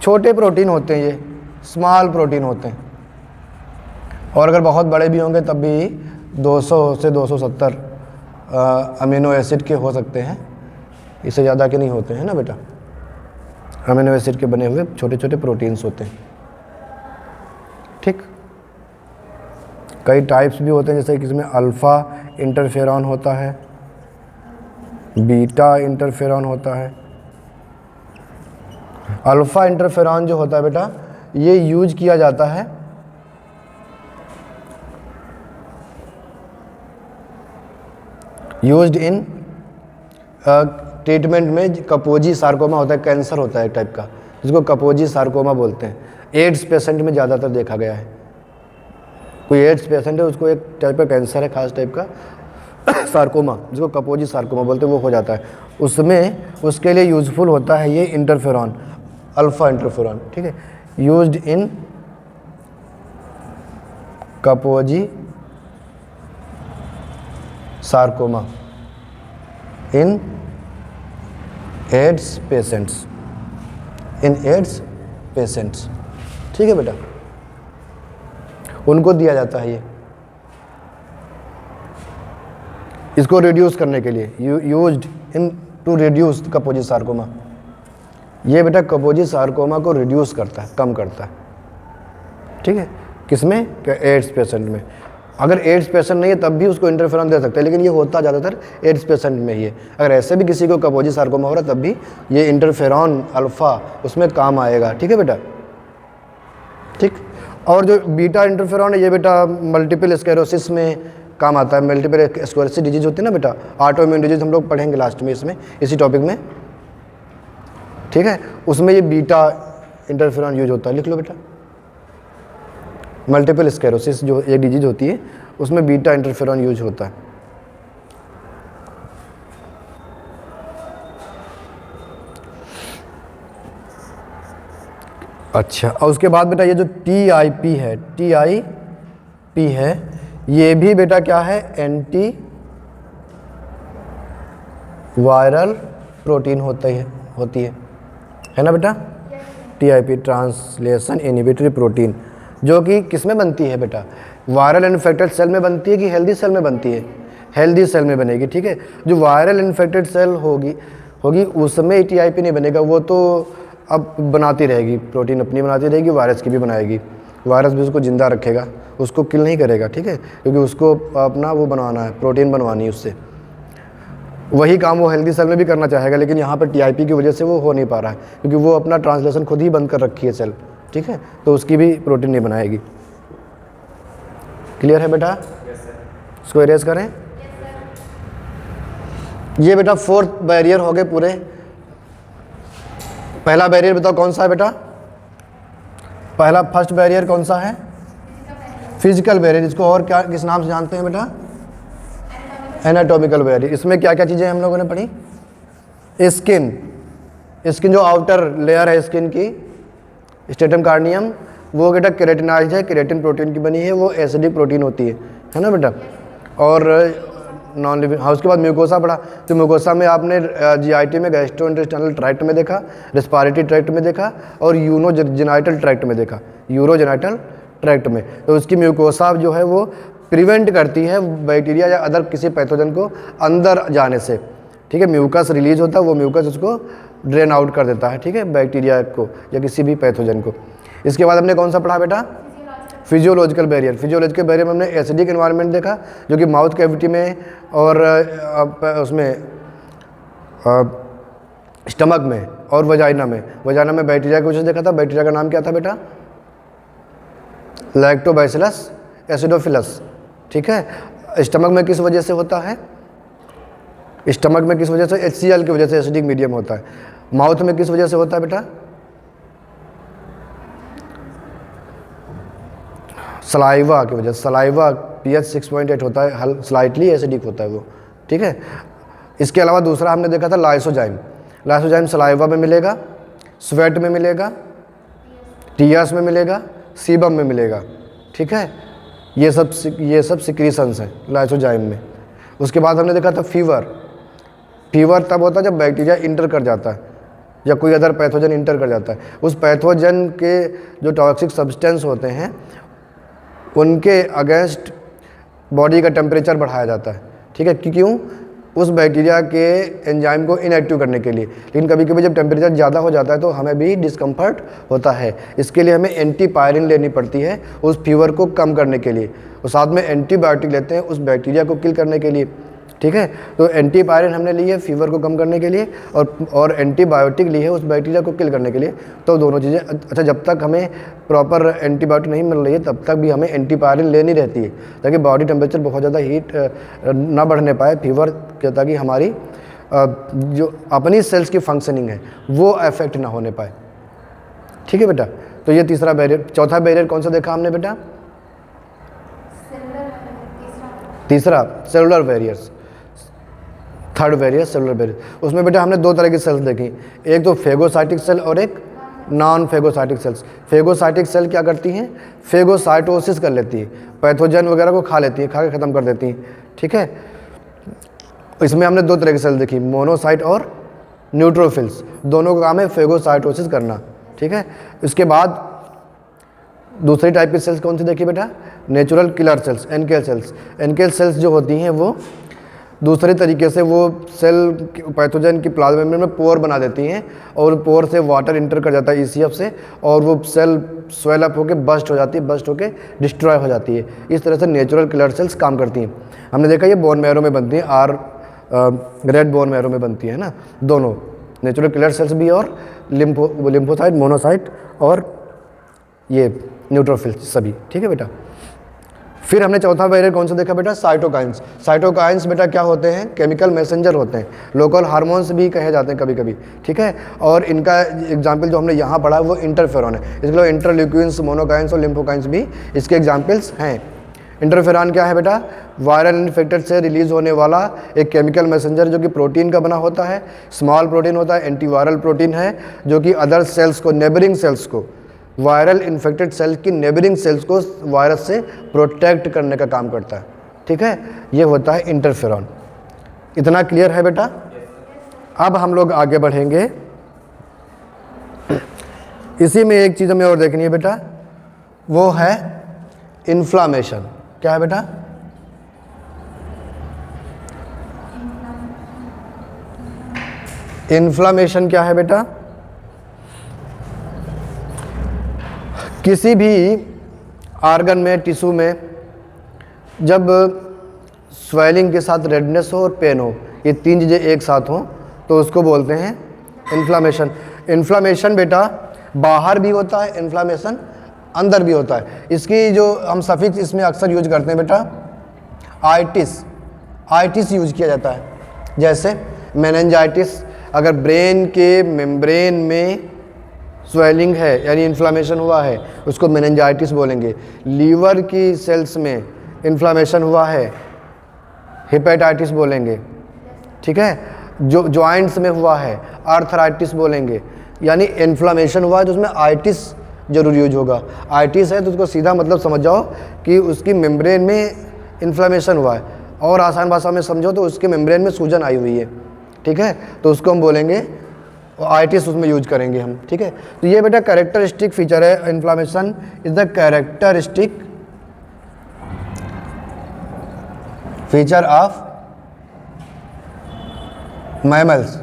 छोटे प्रोटीन होते हैं, ये स्मॉल प्रोटीन होते हैं, और अगर बहुत बड़े भी होंगे तब भी 200 से 270 अमीनो एसिड के हो सकते हैं, इससे ज़्यादा के नहीं होते हैं ना बेटा। अमीनो एसिड के बने हुए छोटे छोटे प्रोटीन्स होते हैं। ठीक, कई टाइप्स भी होते हैं, जैसे कि इसमें अल्फ़ा इंटरफेरॉन होता है, बीटा इंटरफेरॉन होता है। अल्फ़ा इंटरफेरॉन जो होता है बेटा, ये यूज किया जाता है यूज्ड इन ट्रीटमेंट में। कपोजी सार्कोमा होता है, कैंसर होता है एक टाइप का, जिसको कपोजी सार्कोमा बोलते हैं। एड्स पेशेंट में ज़्यादातर देखा गया है। कोई एड्स पेशेंट है, उसको एक टाइप का कैंसर है, खास टाइप का सार्कोमा, जिसको कपोजी सार्कोमा बोलते हैं, वो हो जाता है। उसमें उसके लिए यूज़फुल होता है ये इंटरफेरॉन, अल्फ़ा इंटरफेरॉन। ठीक है, used in Kaposi sarcoma in AIDS patients, in AIDS patients. ठीक है बेटा, उनको दिया जाता है ये, इसको रिड्यूस करने के लिए, used in to reduce Kaposi sarcoma. ये बेटा कपोजी सार्कोमा को रिड्यूस करता है, कम करता है। ठीक है, किसमें? एड्स पेशेंट में। अगर एड्स पेशेंट नहीं है तब भी उसको इंटरफेरॉन दे सकते हैं, लेकिन ये होता ज़्यादातर एड्स पेशेंट में ही है। अगर ऐसे भी किसी को कपोजी सार्कोमा हो रहा है तब भी ये इंटरफेरॉन अल्फ़ा उसमें काम आएगा। ठीक है बेटा, ठीक। और जो बीटा इंटरफेरॉन है, ये बेटा मल्टीपल स्क्लेरोसिस में काम आता है। मल्टीपल स्क्लेरोसिस डिजीज होती है ना बेटा, ऑटोइम्यून डिजीज, हम लोग पढ़ेंगे लास्ट में इसमें, इसी टॉपिक में। ठीक है, उसमें ये बीटा इंटरफेरॉन यूज होता है, लिख लो बेटा। मल्टीपल स्क्लेरोसिस जो एक डिजीज होती है, उसमें बीटा इंटरफेरॉन यूज होता है। अच्छा, और उसके बाद बेटा ये जो TIP है, ये भी बेटा क्या है? एंटी वायरल प्रोटीन होती है ना बेटा। TIP ट्रांसलेशन इनहिबिटरी प्रोटीन जो कि किस में बनती है बेटा, वायरल इन्फेक्टेड सेल में बनती है कि हेल्दी सेल में बनती है, हेल्दी सेल में बनेगी। ठीक है, जो वायरल इन्फेक्टेड सेल होगी उसमें टीआईपी नहीं बनेगा, वो तो अब बनाती रहेगी, प्रोटीन अपनी बनाती रहेगी, वायरस की भी बनाएगी, वायरस भी उसको ज़िंदा रखेगा, उसको किल नहीं करेगा। ठीक है, क्योंकि उसको अपना वो बनवाना है, प्रोटीन बनवानी है उससे। वही काम वो हेल्दी सेल में भी करना चाहेगा, लेकिन यहाँ पर टीआईपी की वजह से वो हो नहीं पा रहा है, क्योंकि वो अपना ट्रांसलेशन खुद ही बंद कर रखी है सेल। ठीक है, तो उसकी भी प्रोटीन नहीं बनाएगी। क्लियर है बेटा? इसको इरेज करें। ये बेटा 4th बैरियर हो गए पूरे। पहला बैरियर बताओ कौन सा है बेटा? पहला फर्स्ट बैरियर कौन सा है? Physical barrier. इसको और क्या किस नाम से जानते हैं बेटा? Anatomical barrier. इसमें क्या क्या चीज़ें हम लोगों ने पढ़ी? स्किन जो आउटर लेयर है स्किन की, स्ट्रेटम कार्नियम, वो बेटा केराटिनाइज है, केराटिन प्रोटीन की बनी है, वो एसिडिक प्रोटीन होती है ना बेटा। और नॉन लिविंग, हाँ, उसके बाद म्यूकोसा पढ़ा। तो म्यूकोसा में आपने जीआईटी में गैस्ट्रोइंटेस्टाइनल ट्रैक्ट में देखा, रेस्पिरेटरी ट्रैक्ट में देखा और यूरोजेनाइटल ट्रैक्ट में देखा, यूरोजेनाइटल ट्रैक्ट में। तो उसकी म्यूकोसा जो है वो प्रिवेंट करती है बैक्टीरिया या अदर किसी पैथोजन को अंदर जाने से। ठीक है, म्यूकस रिलीज होता है, वो म्यूकस उसको ड्रेन आउट कर देता है। ठीक है, बैक्टीरिया को या किसी भी पैथोजन को। इसके बाद हमने कौन सा पढ़ा बेटा? Physiological barrier. फिजियोलॉजिकल बैरियर में हमने एसिडिक एनवायरनमेंट देखा, जो कि माउथ कैविटी में और उसमें स्टमक में और वजाइना में बैक्टीरिया की वजह से देखा था। बैक्टीरिया का नाम क्या था बेटा? Lactobacillus acidophilus. ठीक है, स्टमक में किस वजह से होता है? स्टमक में किस वजह से? HCl की वजह से, एसिडिक मीडियम होता है। माउथ में किस वजह से होता है बेटा? सलाइवा की वजह से। सलाइवा pH 6.8 होता है, स्लाइटली एसिडिक होता है वो। ठीक है, इसके अलावा दूसरा हमने देखा था लाइसोजाइम। लाइसोजाइम सलाइवा में मिलेगा, स्वेट में मिलेगा, टीयर्स में मिलेगा, सीबम में मिलेगा। ठीक है, ये सब सिक्रीशंस हैं लाइसोजाइम में। उसके बाद हमने देखा था फीवर। फीवर तब होता है जब बैक्टीरिया इंटर कर जाता है या कोई अदर पैथोजन इंटर कर जाता है। उस पैथोजन के जो टॉक्सिक सब्सटेंस होते हैं उनके अगेंस्ट बॉडी का टेम्परेचर बढ़ाया जाता है। ठीक है, क्यों? उस बैक्टीरिया के एंजाइम को इनएक्टिव करने के लिए। लेकिन कभी कभी जब टेम्परेचर ज़्यादा हो जाता है तो हमें भी डिस्कम्फर्ट होता है। इसके लिए हमें एंटीपायरिन लेनी पड़ती है उस फीवर को कम करने के लिए, और साथ में एंटीबायोटिक लेते हैं उस बैक्टीरिया को किल करने के लिए। ठीक है, तो एंटीपायरिन हमने ली है फीवर को कम करने के लिए और एंटीबायोटिक ली है उस बैक्टीरिया को किल करने के लिए। तो दोनों चीज़ें अच्छा, जब तक हमें प्रॉपर एंटीबायोटिक नहीं मिल रही है तब तक भी हमें एंटीपायरिन लेनी रहती है, ताकि बॉडी टेम्परेचर बहुत ज़्यादा हीट ना बढ़ने पाए फीवर, ताकि हमारी जो अपनी सेल्स की फंक्शनिंग है वो अफेक्ट ना होने पाए। ठीक है बेटा, तो ये तीसरा बैरियर। चौथा बैरियर कौन सा देखा हमने बेटा? तीसरा cellular barriers. Third barrier cellular barrier. उसमें बेटा हमने दो तरह की सेल्स देखी, एक तो फेगोसाइटिक सेल और एक non phagocytic cells. Phagocytic cell क्या करती हैं? फेगोसाइटोसिस कर लेती है, पैथोजन वगैरह को खा लेती हैं, खा के ख़त्म कर देती हैं। ठीक है, इसमें हमने दो तरह की सेल देखी, मोनोसाइट और न्यूट्रोफिल्स। दोनों का काम है फेगोसाइटोसिस करना। ठीक है, इसके बाद दूसरी टाइप की सेल्स कौन सी देखी बेटा? Natural killer cells, NK cells. NK cells जो होती हैं वो दूसरे तरीके से वो सेल पैथोजन की प्लाज्मा मेम्ब्रेन में पोर बना देती हैं और पोर से वाटर इंटर कर जाता है ECF से, और वो सेल स्वेल अप होकर बस्ट हो जाती है, बस्ट होकर डिस्ट्रॉय हो जाती है। इस तरह से नेचुरल किलर सेल्स काम करती हैं। हमने देखा ये बोन मैरो में बनती हैं, रेड बोन मैरो में बनती है ना, दोनों नेचुरल किलर सेल्स भी और लिम्फोसाइट, मोनोसाइट और ये न्यूट्रोफिल्स सभी। ठीक है बेटा, फिर हमने चौथा बैरियर कौन सा देखा बेटा? साइटोकाइंस। साइटोकाइंस बेटा क्या होते हैं? केमिकल मैसेंजर होते हैं, लोकल हार्मोन्स भी कहे जाते हैं कभी कभी। ठीक है, और इनका एग्जाम्पल जो हमने यहाँ पढ़ा वो इंटरफेरॉन है। इसके अलावा इंटरल्यूकिन्स, मोनोकाइंस और लिम्फोकाइंस भी इसके एग्जाम्पल्स हैं। इंटरफेरॉन क्या है बेटा? वायरल इन्फेक्टेड से रिलीज होने वाला एक केमिकल मैसेंजर जो कि प्रोटीन का बना होता है, स्मॉल प्रोटीन होता है, एंटीवायरल प्रोटीन है, जो कि अदर सेल्स को, नेबरिंग सेल्स को, वायरल इन्फेक्टेड सेल की नेबरिंग सेल्स को वायरस से प्रोटेक्ट करने का काम करता है। ठीक है, ये होता है इंटरफेरॉन। इतना क्लियर है बेटा? अब हम लोग आगे बढ़ेंगे। इसी में एक चीज़ हमें और देखनी है बेटा, वो है इन्फ्लामेशन। क्या है बेटा? इन्फ्लामेशन क्या है बेटा? किसी भी आर्गन में, टिश्यू में जब स्वेलिंग के साथ रेडनेस हो और पेन हो, ये तीन चीज़ें एक साथ हो, तो उसको बोलते हैं इन्फ्लामेशन। इन्फ्लामेशन बेटा बाहर भी होता है, इन्फ्लामेशन अंदर भी होता है। इसकी जो हम सफिक्स इसमें अक्सर यूज करते हैं बेटा, आइटिस यूज किया जाता है। जैसे मेनिंजाइटिस, अगर ब्रेन के मेम्ब्रेन में स्वेलिंग है यानी इन्फ्लामेशन हुआ है, उसको मेनिंजाइटिस बोलेंगे। लीवर की सेल्स में इन्फ्लामेशन हुआ है, हेपेटाइटिस बोलेंगे। ठीक है, जो जॉइंट्स में हुआ है, आर्थराइटिस बोलेंगे। यानी इन्फ्लामेशन हुआ है तो उसमें आइटिस जरूर यूज होगा। आइटिस है तो उसको सीधा मतलब समझ जाओ कि उसकी मेम्ब्रेन में इन्फ्लामेशन हुआ है, और आसान भाषा में समझो तो उसके मेम्ब्रेन में सूजन आई हुई है। ठीक है, तो उसको हम बोलेंगे आइटिस, उसमें यूज करेंगे हम। ठीक है, तो ये बेटा कैरेक्टरिस्टिक फीचर है। Inflammation is the characteristic feature of mammals,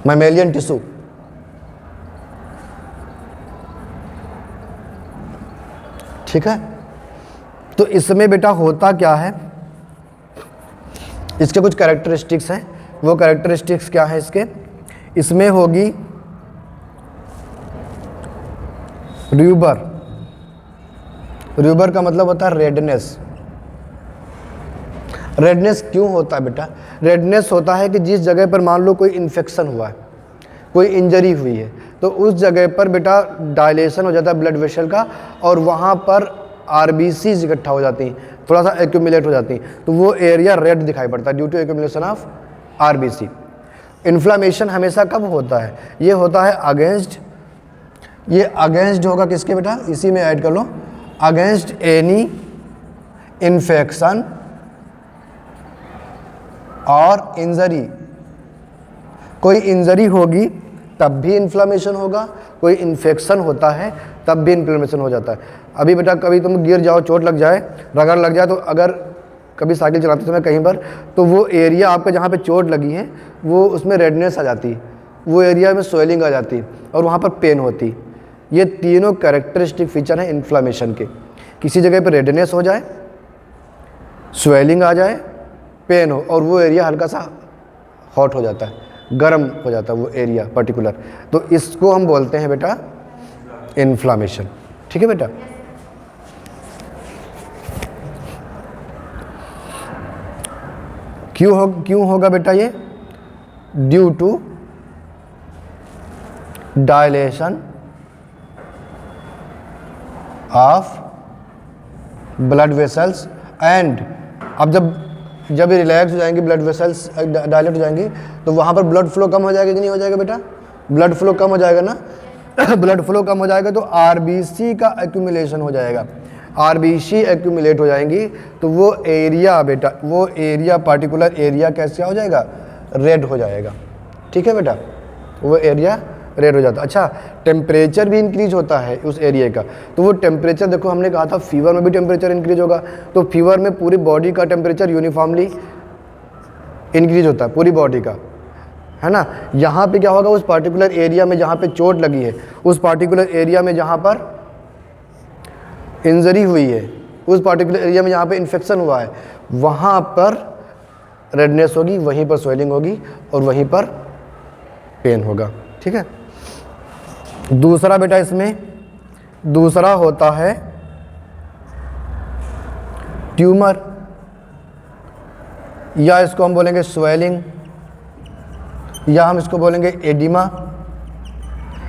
mammalian tissue. ठीक है, तो इसमें बेटा होता क्या है, इसके कुछ कैरेक्टरिस्टिक्स हैं। वो कैरेक्टरिस्टिक्स क्या है इसके? इसमें होगी र्यूबर। र्यूबर का मतलब होता है रेडनेस। रेडनेस क्यों होता है बेटा? रेडनेस होता है कि जिस जगह पर मान लो कोई इन्फेक्शन हुआ है, कोई इंजरी हुई है, तो उस जगह पर बेटा डायलेशन हो जाता है ब्लड वेसल का, और वहाँ पर आरबीसीज इकट्ठा हो जाती हैं, थोड़ा सा एक्यूमुलेट हो जाती हैं, तो वो एरिया रेड दिखाई पड़ता है due to accumulation of RBC. Inflammation हमेशा कब होता है? ये होता है अगेंस्ट, ये अगेंस्ट होगा किसके बेटा? इसी में ऐड कर लो, अगेंस्ट एनी इन्फेक्शन और इंजरी। कोई इंजरी होगी तब भी इन्फ्लामेशन होगा, कोई इन्फेक्शन होता है तब भी इन्फ्लामेशन हो जाता है। अभी बेटा कभी तुम गिर जाओ, चोट लग जाए, रगड़ लग जाए, तो अगर कभी साइकिल चलाते समय कहीं पर, तो वो एरिया आपका जहाँ पे चोट लगी है वो उसमें रेडनेस आ जाती है, वो एरिया में स्वेलिंग आ जाती है और वहाँ पर पेन होती। ये तीनों कैरेक्टरिस्टिक फीचर हैं इन्फ्लामेशन के। किसी जगह पर रेडनेस हो जाए, स्वेलिंग आ जाए, पेन हो, और वो एरिया हल्का सा हॉट हो जाता है, गर्म हो जाता है वो एरिया पर्टिकुलर, तो इसको हम बोलते हैं बेटा इन्फ्लामेशन। ठीक है बेटा, क्यों होगा बेटा ये? Due to dilation of blood vessels and, अब जब ये रिलैक्स हो जाएंगी, ब्लड वेसल्स डायलेट हो जाएंगी, तो वहाँ पर ब्लड फ्लो कम हो जाएगा कि नहीं हो जाएगा बेटा? ब्लड फ्लो कम हो जाएगा ना। ब्लड फ्लो कम हो जाएगा तो आरबीसी का एक्यूमुलेशन हो जाएगा, आरबीसी एक्यूमुलेट हो जाएंगी, तो वो एरिया बेटा, वो एरिया पर्टिकुलर एरिया कैसे हो जाएगा? रेड हो जाएगा। ठीक है बेटा, वो एरिया रेड हो जाता है। अच्छा, टेम्परेचर भी इंक्रीज होता है उस एरिया का, तो वो टेम्परेचर देखो हमने कहा था फीवर में भी टेम्परेचर इंक्रीज होगा, तो फीवर में पूरी बॉडी का टेम्परेचर यूनिफॉर्मली इंक्रीज होता है, पूरी बॉडी का, है ना। यहाँ पे क्या होगा? उस पार्टिकुलर एरिया में जहाँ पे चोट लगी है, उस पार्टिकुलर एरिया में जहाँ पर इंजरी हुई है, उस पार्टिकुलर एरिया में जहाँ पे इन्फेक्शन हुआ है, वहाँ पर रेडनेस होगी, वहीं पर स्वेलिंग होगी और वहीं पर पेन होगा। ठीक है, दूसरा बेटा इसमें दूसरा होता है ट्यूमर, या इसको हम बोलेंगे स्वेलिंग, या हम इसको बोलेंगे एडिमा।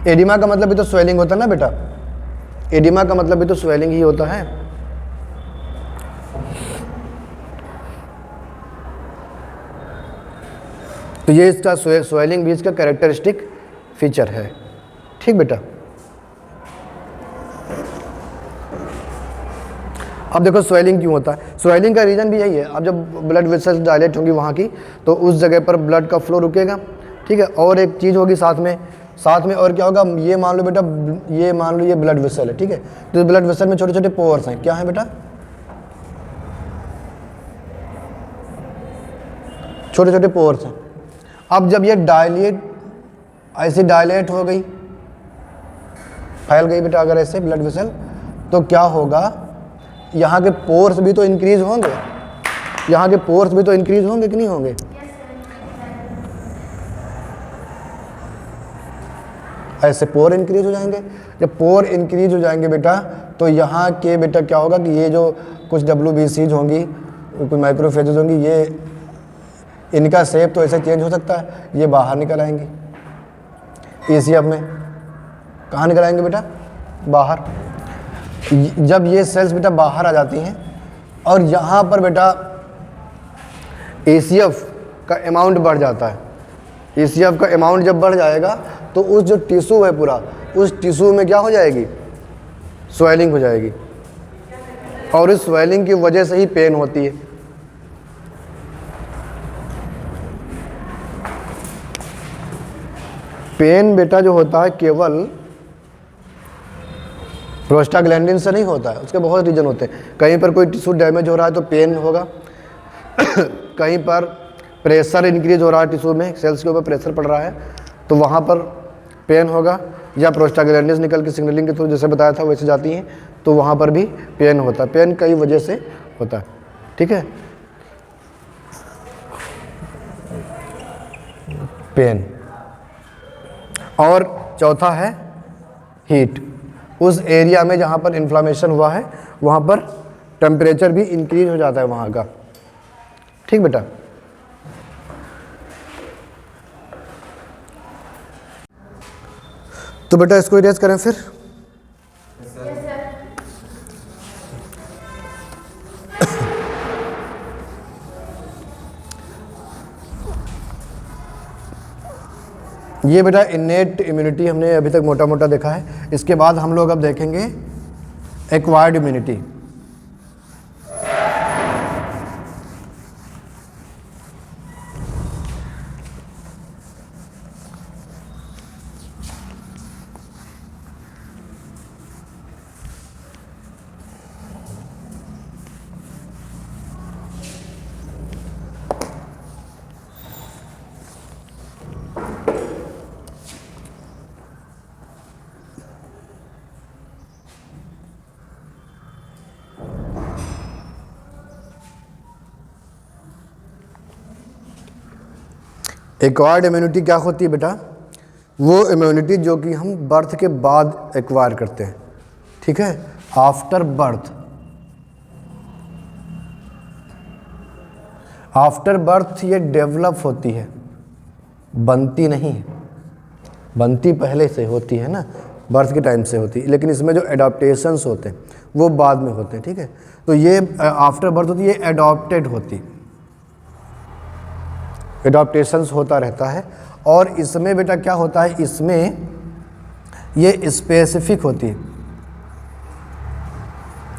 एडिमा का मतलब भी तो स्वेलिंग होता है ना बेटा, एडिमा का मतलब भी तो स्वेलिंग ही होता है। तो ये इसका स्वेलिंग भी इसका कैरेक्टरिस्टिक फीचर है। ठीक बेटा, अब देखो स्वेलिंग क्यों होता है? स्वेलिंग का रीज़न भी यही है, अब जब ब्लड वेसल्स डायलेट होंगी वहाँ की, तो उस जगह पर ब्लड का फ्लो रुकेगा। ठीक है, और एक चीज़ होगी साथ में, साथ में और क्या होगा, ये मान लो बेटा, ये मान लो ये ब्लड वेसल है, ठीक है। तो ब्लड वेसल में छोटे छोटे पोर्स हैं, क्या है बेटा, छोटे छोटे पोर्स हैं। अब जब ये डायलेट, ऐसे डायलेट हो गई, फैल गई बेटा अगर ऐसे ब्लड वेसल, तो क्या होगा, यहाँ के पोर्स भी तो इंक्रीज होंगे, यहाँ के पोर्स भी तो इंक्रीज होंगे कि नहीं होंगे। ऐसे पोर इंक्रीज हो जाएंगे। जब पोर इंक्रीज हो जाएंगे बेटा, तो यहाँ के बेटा क्या होगा कि ये जो कुछ WBCs होंगी, कुछ माइक्रोफेजेस होंगी, ये इनका शेप तो ऐसे चेंज हो सकता है, ये बाहर निकल आएंगे ECF में। कहाँ निकल आएंगे बेटा, बाहर। जब ये सेल्स बेटा बाहर आ जाती हैं और यहाँ पर बेटा ECF का अमाउंट बढ़ जाता है, ECF का अमाउंट जब बढ़ जाएगा तो उस जो टिश्यू है पूरा, उस टिश्यू में क्या हो जाएगी, स्वेलिंग हो जाएगी, और इस स्वेलिंग की वजह से ही पेन होती है। पेन बेटा जो होता है केवल प्रोस्टाग्लैंडिन से नहीं होता है, उसके बहुत रीजन होते हैं। कहीं पर कोई टिश्यू डैमेज हो रहा है तो पेन होगा, कहीं पर प्रेशर इंक्रीज हो रहा है टिश्यू में, सेल्स के ऊपर प्रेशर पड़ रहा है तो वहाँ पर पेन होगा, या प्रोस्टाग्लैंडिन निकल के सिग्नलिंग के थ्रू जैसे बताया था वैसे जाती हैं तो वहाँ पर भी पेन होता है। पेन कई वजह से होता है, ठीक है। पेन। और चौथा है हीट। उस एरिया में जहाँ पर इन्फ्लामेशन हुआ है वहाँ पर टेम्परेचर भी इंक्रीज हो जाता है वहाँ का, ठीक बेटा। तो बेटा इसको इरेज करें फिर। ये बेटा इनेट इम्यूनिटी हमने अभी तक मोटा मोटा देखा है। इसके बाद हम लोग अब देखेंगे एक्वायर्ड इम्यूनिटी। एक्वायर्ड इम्यूनिटी क्या होती है बेटा, वो इम्यूनिटी जो कि हम बर्थ के बाद एक्वायर करते हैं, ठीक है, आफ्टर बर्थ। आफ्टर बर्थ ये डेवलप होती है, बनती नहीं है। बनती पहले से होती है ना, बर्थ के टाइम से होती है, लेकिन इसमें जो एडाप्टेशंस होते हैं वो बाद में होते हैं, ठीक है। तो ये आफ्टर बर्थ होती है, ये एडॉप्टेड होती है, एडॉप्टेशंस होता रहता है। और इसमें बेटा क्या होता है, इसमें ये स्पेसिफिक होती है।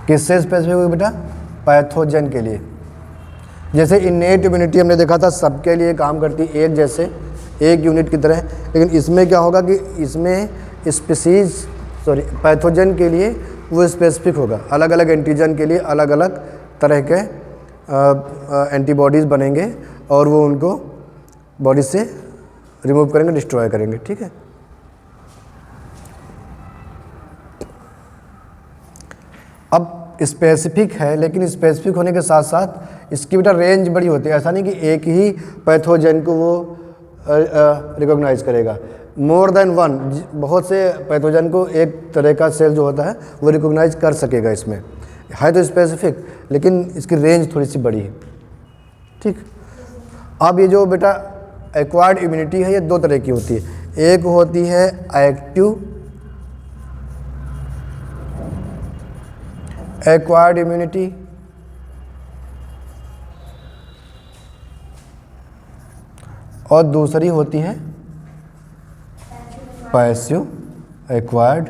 किससे स्पेसिफिक होगी बेटा, पैथोजन के लिए। जैसे इनेट इम्यूनिटी हमने देखा था सबके लिए काम करती है, एक जैसे एक यूनिट की तरह, लेकिन इसमें क्या होगा कि इसमें पैथोजन के लिए वो स्पेसिफिक होगा। अलग अलग एंटीजन के लिए अलग अलग तरह के एंटीबॉडीज़ बनेंगे और वो उनको बॉडी से रिमूव करेंगे, डिस्ट्रॉय करेंगे, ठीक है। अब स्पेसिफिक है, लेकिन स्पेसिफिक होने के साथ साथ इसकी बेटा रेंज बड़ी होती है। ऐसा नहीं कि एक ही पैथोजन को वो रिकॉग्नाइज करेगा, मोर देन वन, बहुत से पैथोजन को एक तरह का सेल जो होता है वो रिकॉग्नाइज कर सकेगा। इसमें है तो स्पेसिफिक, लेकिन इसकी रेंज थोड़ी सी बड़ी है, ठीक। अब ये जो बेटा एक्वायर्ड इम्यूनिटी है ये दो तरह की होती है। एक होती है एक्टिव एक्वायर्ड इम्यूनिटी, और दूसरी होती है पैसिव एक्वायर्ड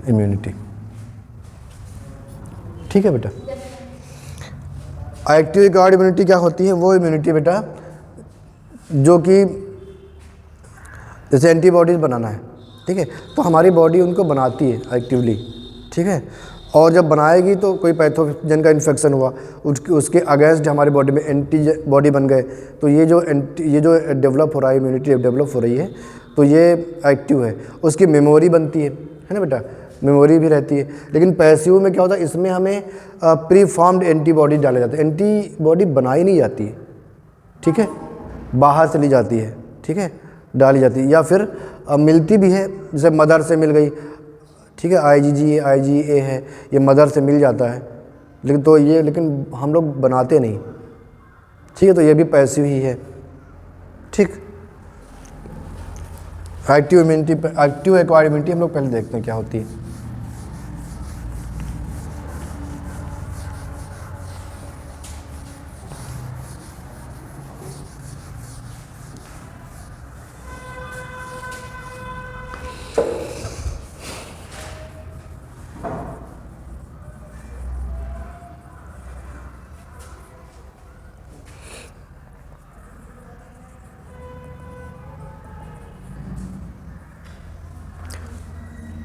इम्यूनिटी, ठीक है बेटा। एक्टिव एक्वायर्ड इम्यूनिटी क्या होती है? वो इम्यूनिटी बेटा जो कि जैसे एंटीबॉडीज़ बनाना है, ठीक है, तो हमारी बॉडी उनको बनाती है एक्टिवली, ठीक है, और जब बनाएगी तो कोई पैथोजन का इन्फेक्शन हुआ, उसके अगेंस्ट हमारी बॉडी में एंटीबॉडी बन गए, तो ये जो डेवलप हो रहा है, इम्यूनिटी डेवलप हो रही है, तो ये एक्टिव है। उसकी मेमोरी बनती है ना बेटा, मेमोरी भी रहती है। लेकिन पैसिव में क्या होता है, इसमें हमें प्री फॉर्म्ड एंटीबॉडी डाले जाते हैं, एंटीबॉडी बनाई नहीं जाती है, ठीक है, बाहर से ली जाती है, ठीक है, डाली जाती है, या फिर मिलती भी है, जैसे मदर से मिल गई, ठीक है, IgA है, ये मदर से मिल जाता है, लेकिन हम लोग बनाते नहीं, ठीक है, तो ये भी पैसिव ही है, ठीक। एक्टिव एक्वायर्ड इम्यूनिटी हम लोग पहले देखते हैं क्या होती है।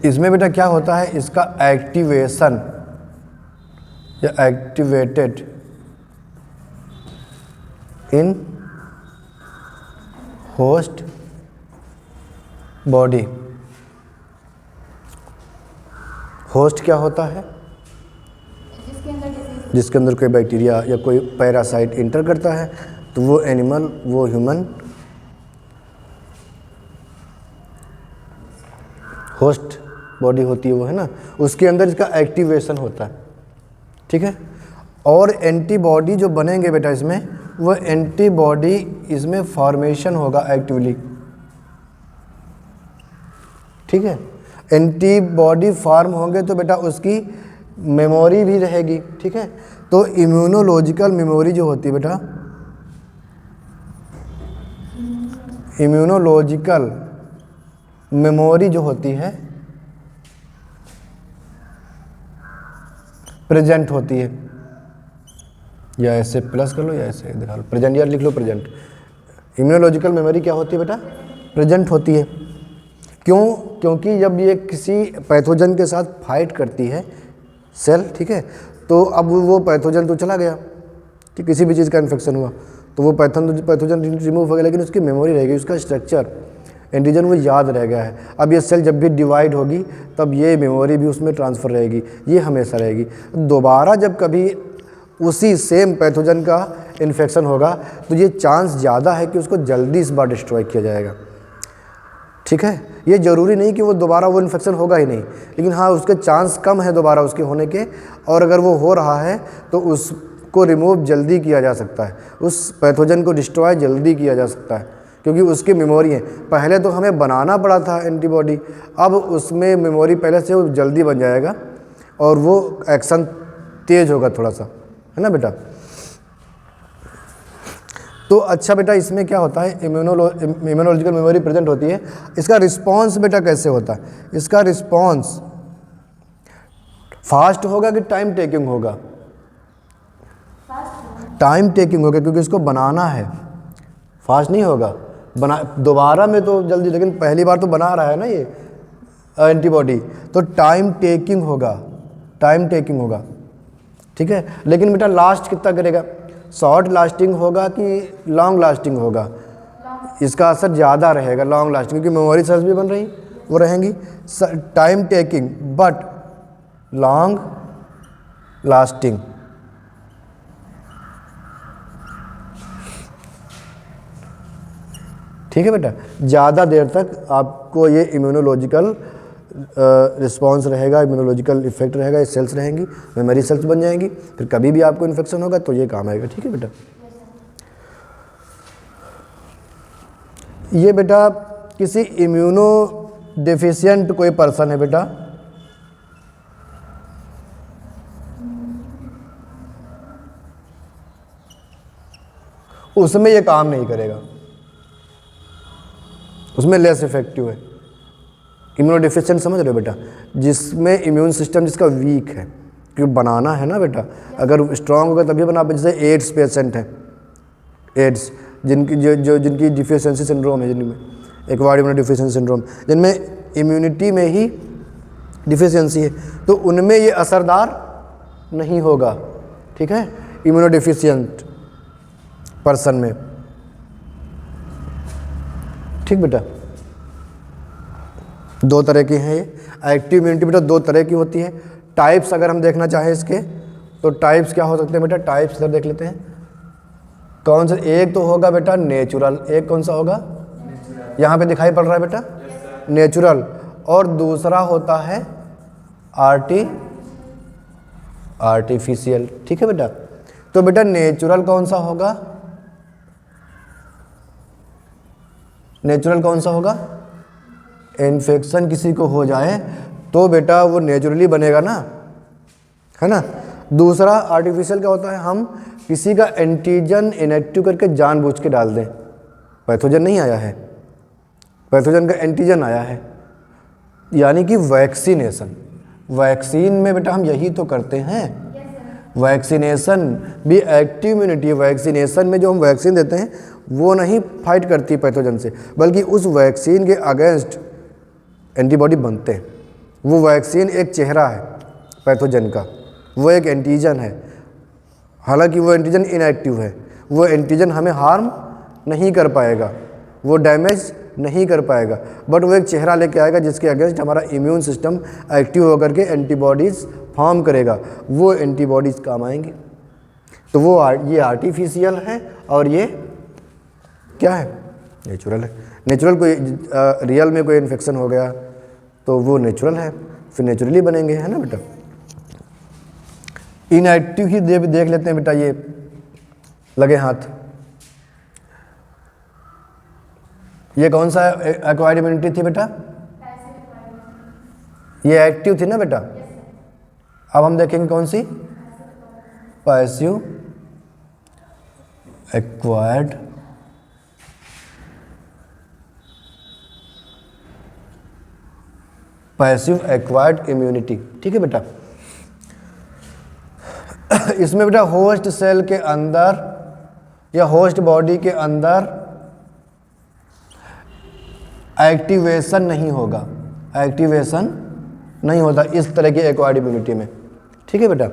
इसमें बेटा क्या होता है, इसका एक्टिवेशन या एक्टिवेटेड इन होस्ट बॉडी। होस्ट क्या होता है? जिसके अंदर कोई बैक्टीरिया या कोई पैरासाइट इंटर करता है, तो वो एनिमल, वो ह्यूमन होस्ट बॉडी होती है, वो है ना, उसके अंदर इसका एक्टिवेशन होता है, ठीक है। और एंटीबॉडी जो बनेंगे बेटा इसमें, वो एंटीबॉडी इसमें फॉर्मेशन होगा एक्टिवली, ठीक है। एंटीबॉडी फॉर्म होंगे तो बेटा उसकी मेमोरी भी रहेगी, ठीक है। तो इम्यूनोलॉजिकल मेमोरी जो होती है बेटा, इम्यूनोलॉजिकल मेमोरी जो होती है प्रेजेंट होती है, या ऐसे प्लस कर लो या ऐसे दिखा लो, प्रेजेंट या लिख लो प्रेजेंट। इम्यूनोलॉजिकल मेमोरी क्या होती है बेटा? प्रेजेंट होती है। क्यों? क्योंकि जब ये किसी पैथोजन के साथ फाइट करती है सेल, ठीक है, तो अब वो पैथोजन तो चला गया, ठीक, किसी भी चीज़ का इन्फेक्शन हुआ तो वो पैथोजन रिमूव हो गया, लेकिन उसकी मेमोरी रहेगी, उसका स्ट्रक्चर एंटीजन वो याद रह गया है। अब ये सेल जब भी डिवाइड होगी तब ये मेमोरी भी उसमें ट्रांसफ़र रहेगी, ये हमेशा रहेगी। दोबारा जब कभी उसी सेम पैथोजन का इन्फेक्शन होगा तो ये चांस ज़्यादा है कि उसको जल्दी इस बार डिस्ट्रॉय किया जाएगा, ठीक है। ये ज़रूरी नहीं कि वो दोबारा वो इन्फेक्शन होगा ही नहीं, लेकिन हाँ उसके चांस कम है दोबारा उसके होने के, और अगर वो हो रहा है तो उसको रिमूव जल्दी किया जा सकता है, उस पैथोजन को डिस्ट्रॉय जल्दी किया जा सकता है, क्योंकि उसकी मेमोरी है। पहले तो हमें बनाना पड़ा था एंटीबॉडी, अब उसमें मेमोरी पहले से वो जल्दी बन जाएगा और वो एक्शन तेज होगा थोड़ा सा, है ना बेटा। तो अच्छा बेटा, इसमें क्या होता है, इम्यूनोलॉजिकल मेमोरी प्रेजेंट होती है। इसका रिस्पॉन्स बेटा कैसे होता है? इसका रिस्पॉन्स फास्ट होगा कि टाइम टेकिंग होगा? टाइम टेकिंग होगा, क्योंकि इसको बनाना है, फास्ट नहीं होगा। दोबारा में तो जल्दी, लेकिन पहली बार तो बना रहा है ना ये एंटीबॉडी, तो टाइम टेकिंग होगा, टाइम टेकिंग होगा, ठीक है। लेकिन बेटा लास्ट कितना करेगा? शॉर्ट लास्टिंग होगा कि लॉन्ग लास्टिंग होगा? इसका असर ज़्यादा रहेगा लॉन्ग लास्टिंग, क्योंकि मेमोरी सेल्स भी बन रही वो रहेंगी। Time taking but long lasting, ठीक है बेटा। ज़्यादा देर तक आपको ये इम्यूनोलॉजिकल रिस्पॉन्स रहेगा, इम्यूनोलॉजिकल इफेक्ट रहेगा, ये सेल्स रहेंगी, मेमोरी सेल्स बन जाएंगी, फिर कभी भी आपको इन्फेक्शन होगा तो ये काम आएगा, ठीक है बेटा। ये बेटा किसी इम्यूनो डेफिशिएंट कोई पर्सन है बेटा, उसमें ये काम नहीं करेगा, उसमें लेस इफेक्टिव है। इम्यूनोडेफिशिएंट समझ रहे हो बेटा? जिसमें इम्यून सिस्टम जिसका वीक है, क्योंकि बनाना है ना बेटा, अगर स्ट्रांग होगा तभी बना। जैसे एड्स पेशेंट हैं, एड्स जिनकी डिफिशियंसी सिंड्रोम है, जिनमें एक्वायर्ड इम्यूनो डिफिशियंसी सिंड्रोम, जिनमें इम्यूनिटी में ही डिफिशियंसी है, तो उनमें ये असरदार नहीं होगा, ठीक है, इम्यूनो डिफिशियंट पर्सन में। ठीक बेटा, दो तरह की हैं ये। एक्टिव इम्यूनिटी बेटा दो तरह की होती है। टाइप्स अगर हम देखना चाहें इसके, तो टाइप्स क्या हो सकते हैं बेटा, टाइप्स इधर देख लेते हैं। कौन सा? एक तो होगा बेटा नेचुरल, एक कौन सा होगा, यहाँ पे दिखाई पड़ रहा है बेटा, नेचुरल, और दूसरा होता है आर्टिफिशियल। ठीक है बेटा, तो बेटा नेचुरल कौन सा होगा, नेचुरल कौन सा होगा, इन्फेक्शन किसी को हो जाए तो बेटा वो नेचुरली बनेगा ना, है ना। दूसरा आर्टिफिशियल क्या होता है, हम किसी का एंटीजन इनएक्टिव करके जानबूझ के डाल दें। पैथोजन नहीं आया है, पैथोजन का एंटीजन आया है, यानी कि वैक्सीनेशन। वैक्सीन में बेटा हम यही तो करते हैं, वैक्सीनेशन भी एक्टिव इम्यूनिटी है। वैक्सीनेशन में जो हम वैक्सीन देते हैं वो नहीं फाइट करती पैथोजन से, बल्कि उस वैक्सीन के अगेंस्ट एंटीबॉडी बनते हैं। वो वैक्सीन एक चेहरा है पैथोजन का, वो एक एंटीजन है। हालांकि वो एंटीजन इनएक्टिव है, वो एंटीजन हमें हार्म नहीं कर पाएगा, वो डैमेज नहीं कर पाएगा, बट वो एक चेहरा लेके आएगा जिसके अगेंस्ट हमारा इम्यून सिस्टम एक्टिव होकर के एंटीबॉडीज़ फॉर्म करेगा, वो एंटीबॉडीज़ काम आएंगी। तो वो ये आर्टिफिशियल है और ये क्या है, नेचुरल है। नेचुरल कोई रियल में कोई इन्फेक्शन हो गया तो वो नेचुरल है, फिर नेचुरली बनेंगे, है ना बेटा। इनएक्टिव ही देख लेते हैं बेटा, ये लगे हाथ, ये कौन सा एक्वायर्ड इम्यूनिटी थी बेटा, ये एक्टिव थी ना बेटा। अब हम देखेंगे कौन सी, पैसिव एक्वायर्ड इम्यूनिटी। ठीक है बेटा, इसमें बेटा होस्ट सेल के अंदर या होस्ट बॉडी के अंदर एक्टिवेशन नहीं होगा, एक्टिवेशन नहीं होता इस तरह की एक्वायर्ड इम्यूनिटी में। ठीक है बेटा,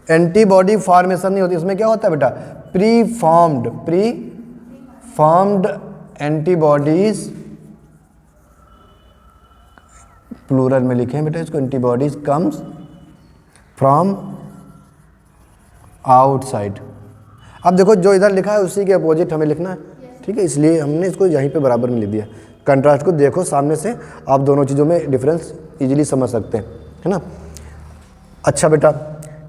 एंटीबॉडी फॉर्मेशन नहीं होती। इसमें क्या होता है बेटा, प्री फॉर्म्ड एंटीबॉडीज, प्लूरल में लिखे हैं बेटा इसको, एंटीबॉडीज कम्स फ्रॉम आउटसाइड। अब देखो जो इधर लिखा है उसी के अपोजिट हमें लिखना है, ठीक है, इसलिए हमने इसको यहीं पे बराबर में लिख दिया। कंट्रास्ट को देखो सामने से, आप दोनों चीज़ों में डिफरेंस इजीली समझ सकते हैं, है ना। अच्छा बेटा,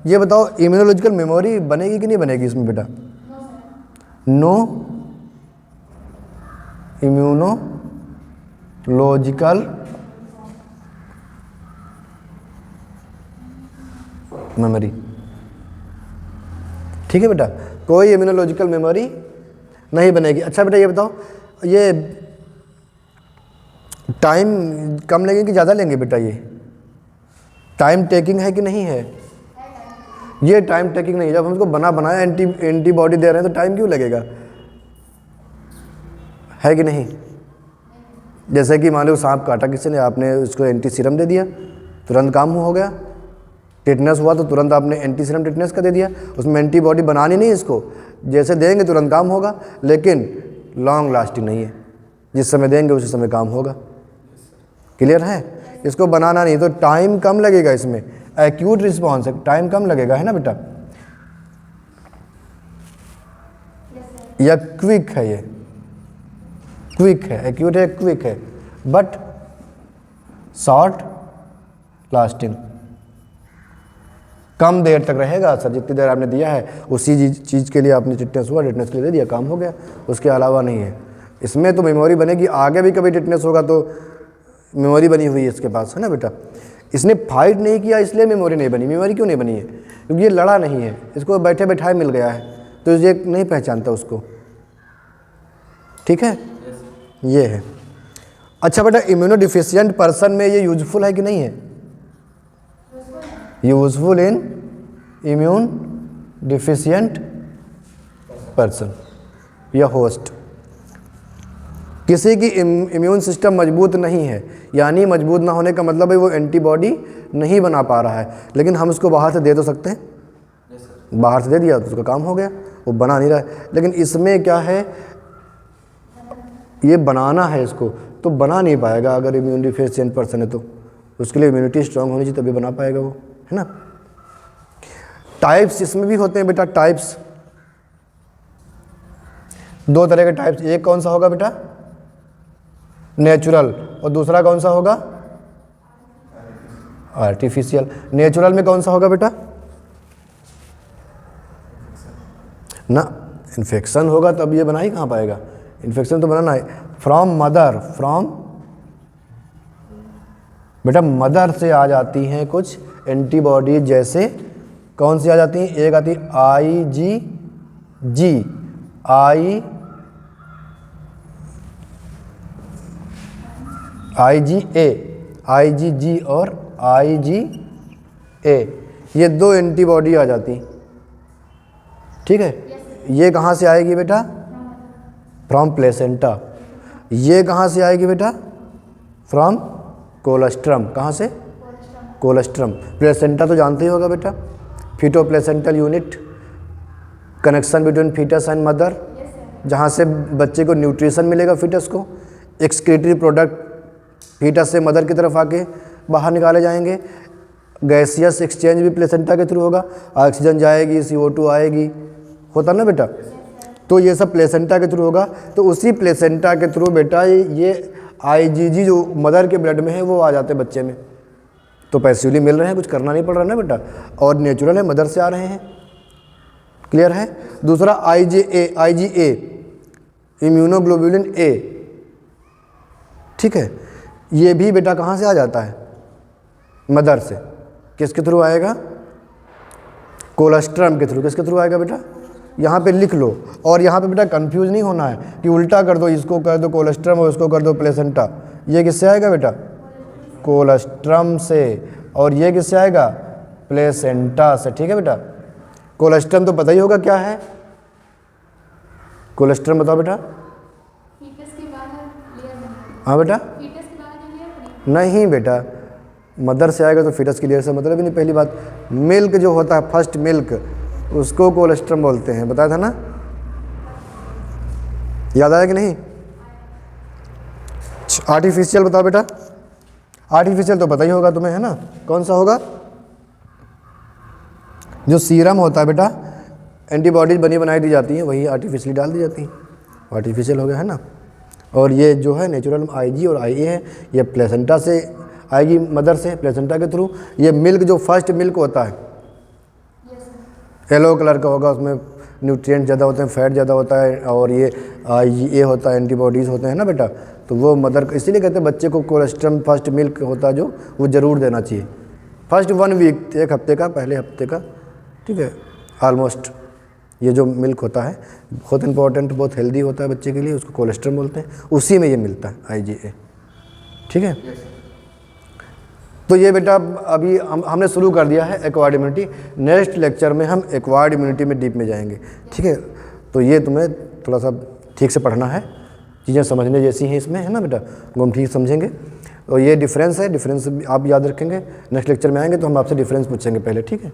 ये बताओ इम्यूनोलॉजिकल मेमोरी बनेगी कि नहीं बनेगी इसमें बेटा, नो इम्यूनोलॉजिकल मेमोरी। ठीक है बेटा, कोई इम्यूनोलॉजिकल मेमोरी नहीं बनेगी। अच्छा बेटा ये बताओ, ये टाइम कम लेंगे कि ज़्यादा लेंगे बेटा, ये टाइम टेकिंग है कि नहीं है, ये टाइम टेकिंग नहीं है। जब हम इसको बनाया एंटीबॉडी दे रहे हैं तो टाइम क्यों लगेगा, है कि नहीं। जैसे कि मान लो सांप काटा किसी ने, आपने उसको एंटी सीरम दे दिया, तुरंत काम हो गया। टिटनेस हुआ तो तुरंत आपने एंटी सीरम टिटनेस का दे दिया, उसमें एंटीबॉडी बनानी नहीं, इसको जैसे देंगे तुरंत काम होगा, लेकिन लॉन्ग लास्टिंग नहीं है, जिस समय देंगे उसी समय काम होगा। क्लियर है, इसको बनाना नहीं तो टाइम कम लगेगा, इसमें एक्यूट रिस्पॉन्स है, टाइम कम लगेगा, है ना बेटा। या क्विक है, ये क्विक है, एक्यूट है, क्विक है, बट शॉर्ट लास्टिंग, कम देर तक रहेगा असर। जितनी देर आपने दिया है उसी चीज़ के लिए आपने टिटनेस हुआ, टिटनेस के लिए दे दिया, काम हो गया, उसके अलावा नहीं है। इसमें तो मेमोरी बनेगी, आगे भी कभी टिटनेस होगा तो मेमोरी बनी हुई है इसके पास, है ना बेटा। इसने फाइट नहीं किया इसलिए मेमोरी नहीं बनी। मेमोरी क्यों नहीं बनी है, क्योंकि ये लड़ा नहीं है, इसको बैठे बैठाए मिल गया है, तो ये नहीं पहचानता उसको। ठीक है, ये है। अच्छा बेटा, इम्यूनो डिफिशियंट पर्सन में ये यूजफुल है कि नहीं है, useful in immune deficient person या होस्ट। किसी की इम्यून सिस्टम मजबूत नहीं है, यानी मजबूत ना होने का मतलब है वो एंटीबॉडी नहीं बना पा रहा है, लेकिन हम उसको बाहर से दे तो सकते हैं, बाहर से दे दिया तो उसका काम हो गया, वो बना नहीं रहा है। लेकिन इसमें क्या है, ये बनाना है इसको, तो बना नहीं पाएगा अगर इम्यून डिफिशिएंट पर्सन है तो। उसके लिए इम्यूनिटी स्ट्रांग होनी चाहिए तभी बना पाएगा वो, है ना। टाइप्स इसमें भी होते हैं बेटा, टाइप्स दो तरह के टाइप्स। एक कौन सा होगा बेटा, नेचुरल, और दूसरा कौन सा होगा, आर्टिफिशियल। नेचुरल में कौन सा होगा बेटा ना, इन्फेक्शन होगा तब ये बना ही कहाँ पाएगा, इन्फेक्शन तो बनाना है। फ्रॉम मदर, फ्रॉम बेटा मदर से आ जाती हैं कुछ एंटीबॉडी, जैसे कौन सी आ जाती हैं, एक आती है IgG और IgA, ये दो एंटीबॉडी आ जाती, ठीक है। ये कहाँ से आएगी बेटा, फ्रॉम प्लेसेंटा। ये कहाँ से आएगी बेटा, फ्रॉम कोलेस्ट्रम। कहाँ से, कोलेस्ट्रम। प्लेसेंटा तो जानते ही होगा बेटा, feto placental unit, connection between foetus and mother, जहाँ से बच्चे को न्यूट्रिशन मिलेगा फीटस को। एक्सक्रीटरी प्रोडक्ट फीटस से मदर की तरफ आके बाहर निकाले जाएंगे। गैसियस एक्सचेंज भी प्लेसेंटा के थ्रू होगा, ऑक्सीजन जाएगी, CO2 आएगी, होता ना बेटा। तो ये सब प्लेसेंटा के थ्रू होगा। तो उसी प्लेसेंटा के थ्रू बेटा ये IgG जो मदर के ब्लड में है वो आ जाते हैं बच्चे में, तो पैसिवली मिल रहे हैं, कुछ करना नहीं पड़ रहा ना बेटा, और नेचुरल है, मदर से आ रहे हैं। क्लियर है। दूसरा IgA इम्यूनोग्लोबुलिन A, ठीक है। ये भी बेटा कहाँ से आ जाता है, मदर से। किसके थ्रू आएगा, कोलेस्ट्रम के थ्रू। किसके थ्रू आएगा बेटा, यहाँ पे लिख लो, और यहाँ पे बेटा कंफ्यूज नहीं होना है कि उल्टा कर दो, इसको कर दो कोलेस्ट्रम और इसको कर दो प्लेसेंटा। ये किससे आएगा बेटा, कोलेस्ट्रम से, और ये किससे आएगा, प्लेसेंटा से, ठीक है बेटा। कोलेस्ट्रम तो पता ही होगा क्या है, कोलेस्ट्रम बताओ बेटा। फीटस के बाहर लेयर बना, हाँ बेटा, फीटस के बाहर जो लेयर बनी। नहीं बेटा, मदर से आएगा तो फीटस की लेयर से मतलब ही नहीं। पहली बात, मिल्क जो होता है, फर्स्ट मिल्क, उसको कोलेस्ट्रम बोलते हैं, बताया था ना, याद आया कि नहीं। आर्टिफिशियल बताओ बेटा, आर्टिफिशियल तो पता ही होगा तुम्हें, है ना, कौन सा होगा, जो सीरम होता है बेटा, एंटीबॉडीज बनी बनाई दी जाती हैं, वही आर्टिफिशियली डाल दी जाती हैं, आर्टिफिशियल हो गया, है ना। और ये जो है नेचुरल IG और IA है, ये प्लेसेंटा से आएगी, मदर से, प्लेसेंटा के थ्रू। ये मिल्क जो फर्स्ट मिल्क होता है, येलो कलर का होगा, उसमें न्यूट्रिएंट ज़्यादा होते हैं, फैट ज़्यादा होता है, और ये IgA होता है, एंटीबॉडीज़ होते हैं ना बेटा। तो वो मदर, इसीलिए कहते हैं बच्चे को कोलेस्ट्रम फर्स्ट मिल्क होता है जो, वो ज़रूर देना चाहिए, फर्स्ट 1 वीक, 1 हफ्ते का, पहले हफ्ते का, ठीक है। ऑलमोस्ट ये जो मिल्क होता है बहुत इंपॉर्टेंट, बहुत हेल्दी होता है बच्चे के लिए, उसको कोलेस्ट्रम बोलते हैं, उसी में ये मिलता है IgA, ठीक है। तो ये बेटा अभी हमने शुरू कर दिया है एक्वायर्ड इम्यूनिटी। नेक्स्ट लेक्चर में हम एक्वायर्ड इम्यूनिटी में डीप में जाएंगे, ठीक है। तो ये तुम्हें थोड़ा सा ठीक से पढ़ना है, चीज़ें समझने जैसी हैं इसमें, है ना बेटा, वो हम ठीक समझेंगे। और ये डिफरेंस है, डिफरेंस आप याद रखेंगे। नेक्स्ट लेक्चर में आएंगे तो हम आपसे डिफरेंस पूछेंगे पहले, ठीक है।